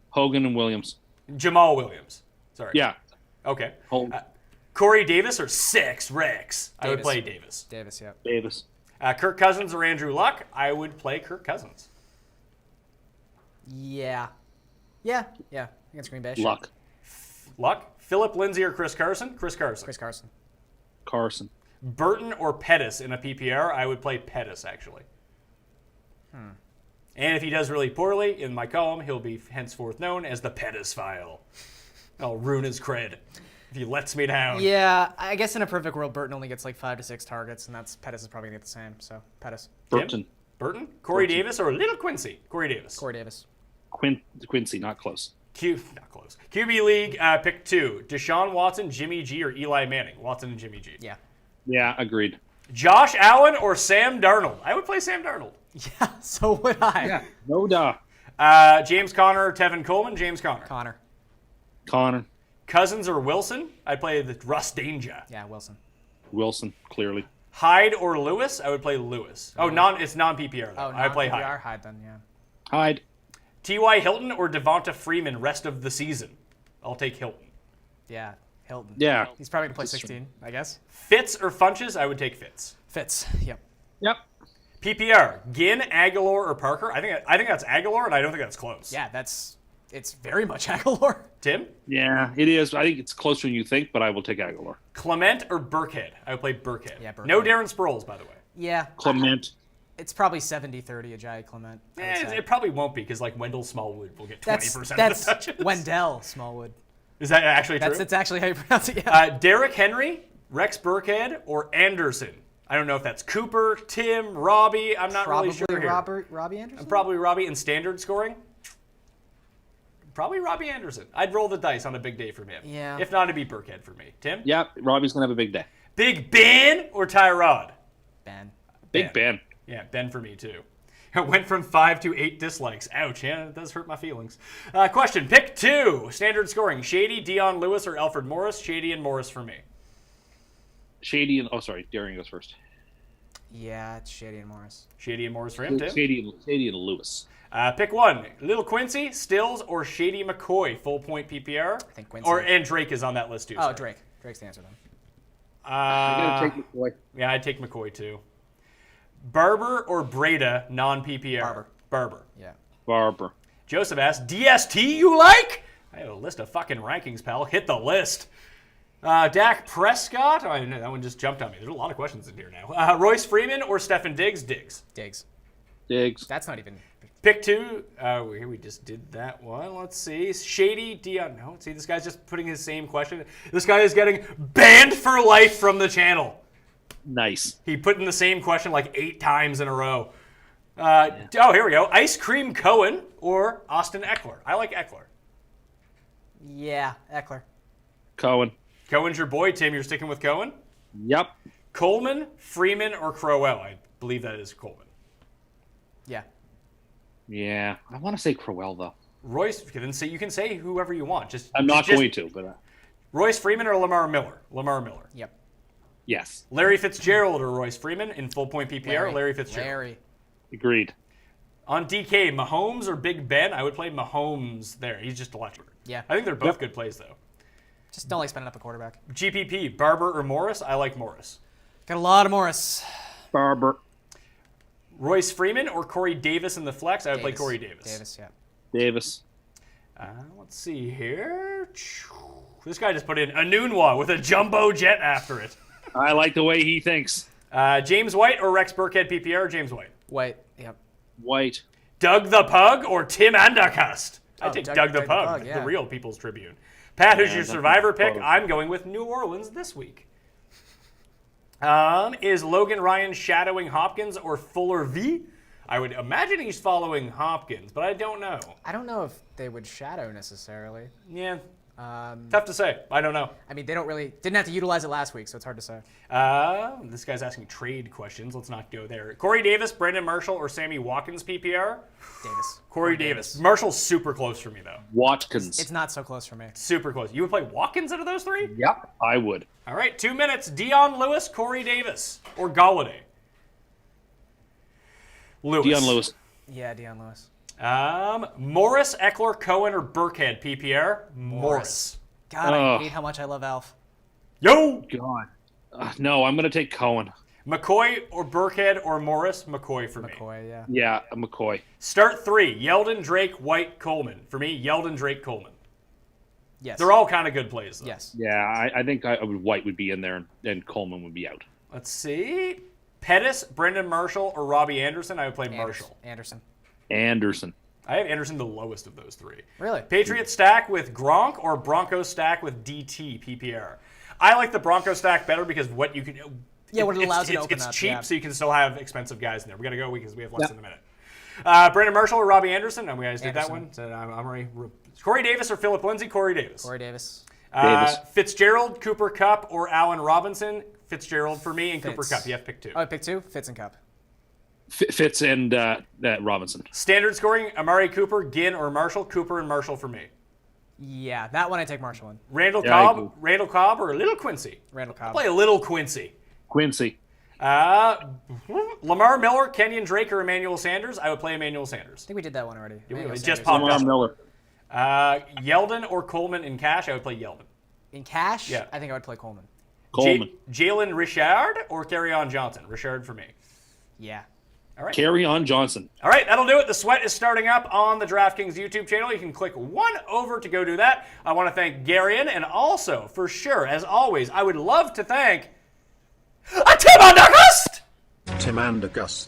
Hogan and Williams. Jamal Williams. Sorry. Yeah. Okay. Hogan. Corey Davis or 6 Rex? I would Davis. play Davis. Davis, yeah. Davis. Kirk Cousins or Andrew Luck? I would play Kirk Cousins. Yeah. Yeah. Against Green Bay. Sure. Luck. Luck. Philip Lindsay or Chris Carson? Chris Carson. Chris Carson. Carson. Burton or Pettis in a PPR? I would play Pettis, actually. And if he does really poorly in my column, he'll be henceforth known as the Pettis file. I'll ruin his cred if he lets me down. Yeah, I guess in a perfect world, Burton only gets like 5 to 6 targets, and Pettis is probably going to get the same. So, Pettis. Burton. Burton? Corey Davis or Little Quincy? Corey Davis. Corey Davis. Quincy, not close. Not close. QB League, pick 2. Deshaun Watson, Jimmy G, or Eli Manning? Watson and Jimmy G. Yeah. Yeah, agreed. Josh Allen or Sam Darnold? I would play Sam Darnold. Yeah, so would I. Yeah, no doubt. James Conner or Tevin Coleman? James Conner. Connor. Cousins or Wilson? I'd play the Russ Danger. Yeah, Wilson. Wilson, clearly. Hyde or Lewis? I would play Lewis. Oh, it's non-PPR, though. Oh, I play Hyde. Hyde then, yeah. Hyde. T.Y. Hilton or Devonta Freeman rest of the season? I'll take Hilton. Yeah, Hilton. Yeah. He's probably going to play 16, I guess. Fitz or Funches? I would take Fitz. Fitz, yep. Yep. PPR, Ginn, Aguilar, or Parker? I think that's Aguilar, and I don't think that's close. Yeah, it's very much Aguilar. Tim? Yeah, it is. I think it's closer than you think, but I will take Aguilar. Clement or Burkhead? I would play Burkhead. Yeah, Burkhead. No Darren Sproles, by the way. Yeah. Clement. It's probably 70-30 Ajayi Clement. It probably won't be because like Wendell Smallwood will get 20% That's of the touches. Wendell Smallwood. Is that actually true? That's actually how you pronounce it. Yeah. Derrick Henry, Rex Burkhead, or Anderson? I don't know if that's Cooper, Tim, Robbie. I'm not really sure here. Robbie Anderson? Probably Robbie in standard scoring. Probably Robbie Anderson. I'd roll the dice on a big day from him. Yeah. If not, it'd be Burkhead for me. Tim? Yep, Robbie's going to have a big day. Big Ben or Tyrod? Ben. Big Ben. Yeah, Ben for me too. It went from 5 to 8 dislikes. Ouch, yeah, it does hurt my feelings. Question, pick 2. Standard scoring, Shady, Dion Lewis, or Alfred Morris? Shady and Morris for me. Shady and... Oh, sorry. Darian goes first. Yeah, it's Shady and Morris. Shady and Morris for him, Tim? Shady and Lewis. Pick 1, Little Quincy, Stills, or Shady McCoy, full point PPR? I think Quincy. And Drake is on that list too. Oh, sorry. Drake. Drake's the answer then. I got to take McCoy. Yeah, I'd take McCoy too. Barber or Breda, non-PPR? Barber. Yeah. Barber. Joseph asks, DST you like? I have a list of fucking rankings, pal. Hit the list. Dak Prescott. Oh, that one just jumped on me. There's a lot of questions in here now. Royce Freeman or Stefan Diggs? Diggs. Diggs. That's not even... Pick 2. We just did that one. Let's see. Shady Dion. No, see, this guy's just putting his same question. This guy is getting banned for life from the channel. Nice. He put in the same question like 8 times in a row. Oh, here we go. Ice Cream Cohen or Austin Eckler? I like Eckler. Yeah, Eckler. Cohen. Cohen's your boy, Tim. You're sticking with Cohen? Yep. Coleman, Freeman, or Crowell? I believe that is Coleman. Yeah. Yeah. I want to say Crowell, though. Royce, you can say whoever you want. I'm not going to, but... Royce Freeman or Lamar Miller? Lamar Miller. Yep. Yes. Larry Fitzgerald or Royce Freeman in full point PPR? Larry Fitzgerald. Larry. Agreed. On DK, Mahomes or Big Ben? I would play Mahomes there. He's just electric. Yeah. I think they're both good plays, though. Just don't like spending up a quarterback. GPP, Barber or Morris? I like Morris. Got a lot of Morris. Barber. Royce Freeman or Corey Davis in the flex? I would play Corey Davis. Davis, yeah. Davis. Let's see here. This guy just put in Anunwa with a jumbo jet after it. I like the way he thinks. James White or Rex Burkhead PPR? James White. White, yep. White. Doug the Pug or Tim Andacust? I take Doug Doug the the Pug, Pug, yeah. the real People's Tribune. Pat, who's Yeah, your Doug survivor the pick? Pug. I'm going with New Orleans this week. Is Logan Ryan shadowing Hopkins or Fuller V? I would imagine he's following Hopkins, but I don't know. I don't know if they would shadow necessarily. Yeah, tough to say. I don't know. I mean, they didn't have to utilize it last week, so it's hard to say. This guy's asking trade questions. Let's not go there. Corey Davis, Brandon Marshall, or Sammy Watkins PPR? Davis. Corey Davis. Marshall's super close for me, though. Watkins. It's not so close for me. Super close. You would play Watkins out of those 3? Yep. I would. All right, 2 minutes. Dion Lewis, Corey Davis, or Galladay? Lewis. Dion Lewis. Yeah, Dion Lewis. Morris, Eckler, Cohen, or Burkhead PPR? Morris. God, I hate how much I love Alf. Yo! God. No, I'm going to take Cohen. McCoy or Burkhead or Morris? McCoy for me. McCoy, yeah. Yeah, McCoy. Start 3. Yeldon, Drake, White, Coleman. For me, Yeldon, Drake, Coleman. Yes. They're all kind of good plays, though. Yes. Yeah, I think White would be in there and Coleman would be out. Let's see. Pettis, Brendan Marshall, or Robbie Anderson? I would play Marshall. Anderson. Anderson. I have Anderson the lowest of those 3. Really? Patriots stack with Gronk or Broncos stack with DT PPR? I like the Broncos stack better because what you can... Yeah, what it allows you to open it's up. It's cheap, yeah. so you can still have expensive guys in there. We got to go because we have less than a minute. Brendan Marshall or Robbie Anderson? And we guys did that one. So I'm already... Corey Davis or Philip Lindsay? Corey Davis. Corey Davis. Fitzgerald, Cooper Kupp, or Allen Robinson? Fitzgerald for me and Fitz. Cooper Kupp. You have to pick 2. Oh, pick 2? Fitz and Cup. Fitz and Robinson. Standard scoring, Amari Cooper, Ginn, or Marshall? Cooper and Marshall for me. Yeah, that one I take Marshall in. Randall Yeah, I Cobb, or Little Quincy? Randall Cobb. Play a Little Quincy. Quincy. Lamar Miller, Kenyon Drake, or Emmanuel Sanders? I would play Emmanuel Sanders. I think we did that one already. It just popped Lamar up. Miller. Yeldon or Coleman in cash? I would play Yeldon. In cash? Yeah. I think I would play Coleman. Coleman. Jalen Richard or Garion Johnson? Richard for me. Yeah. All right. Garion Johnson. All right, that'll do it. The sweat is starting up on the DraftKings YouTube channel. You can click 1 over to go do that. I want to thank Garion, and also, for sure, as always, I would love to thank Tim Andacust! Tim Andacust.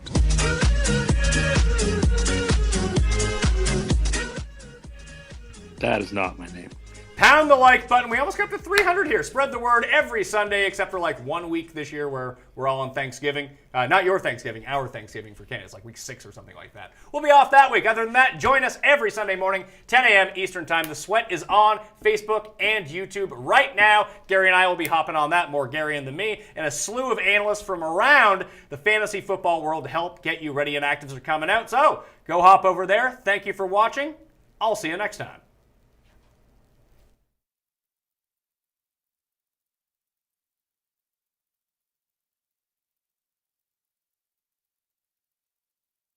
That is not my name. Pound the like button. We almost got up to 300 here. Spread the word every Sunday, except for like 1 week this year where we're all on Thanksgiving. Not your Thanksgiving, our Thanksgiving for Canada. It's like week 6 or something like that. We'll be off that week. Other than that, join us every Sunday morning, 10 a.m. Eastern Time. The Sweat is on Facebook and YouTube right now. Gary and I will be hopping on that, more Garion than me, and a slew of analysts from around the fantasy football world to help get you ready, and actives are coming out. So go hop over there. Thank you for watching. I'll see you next time.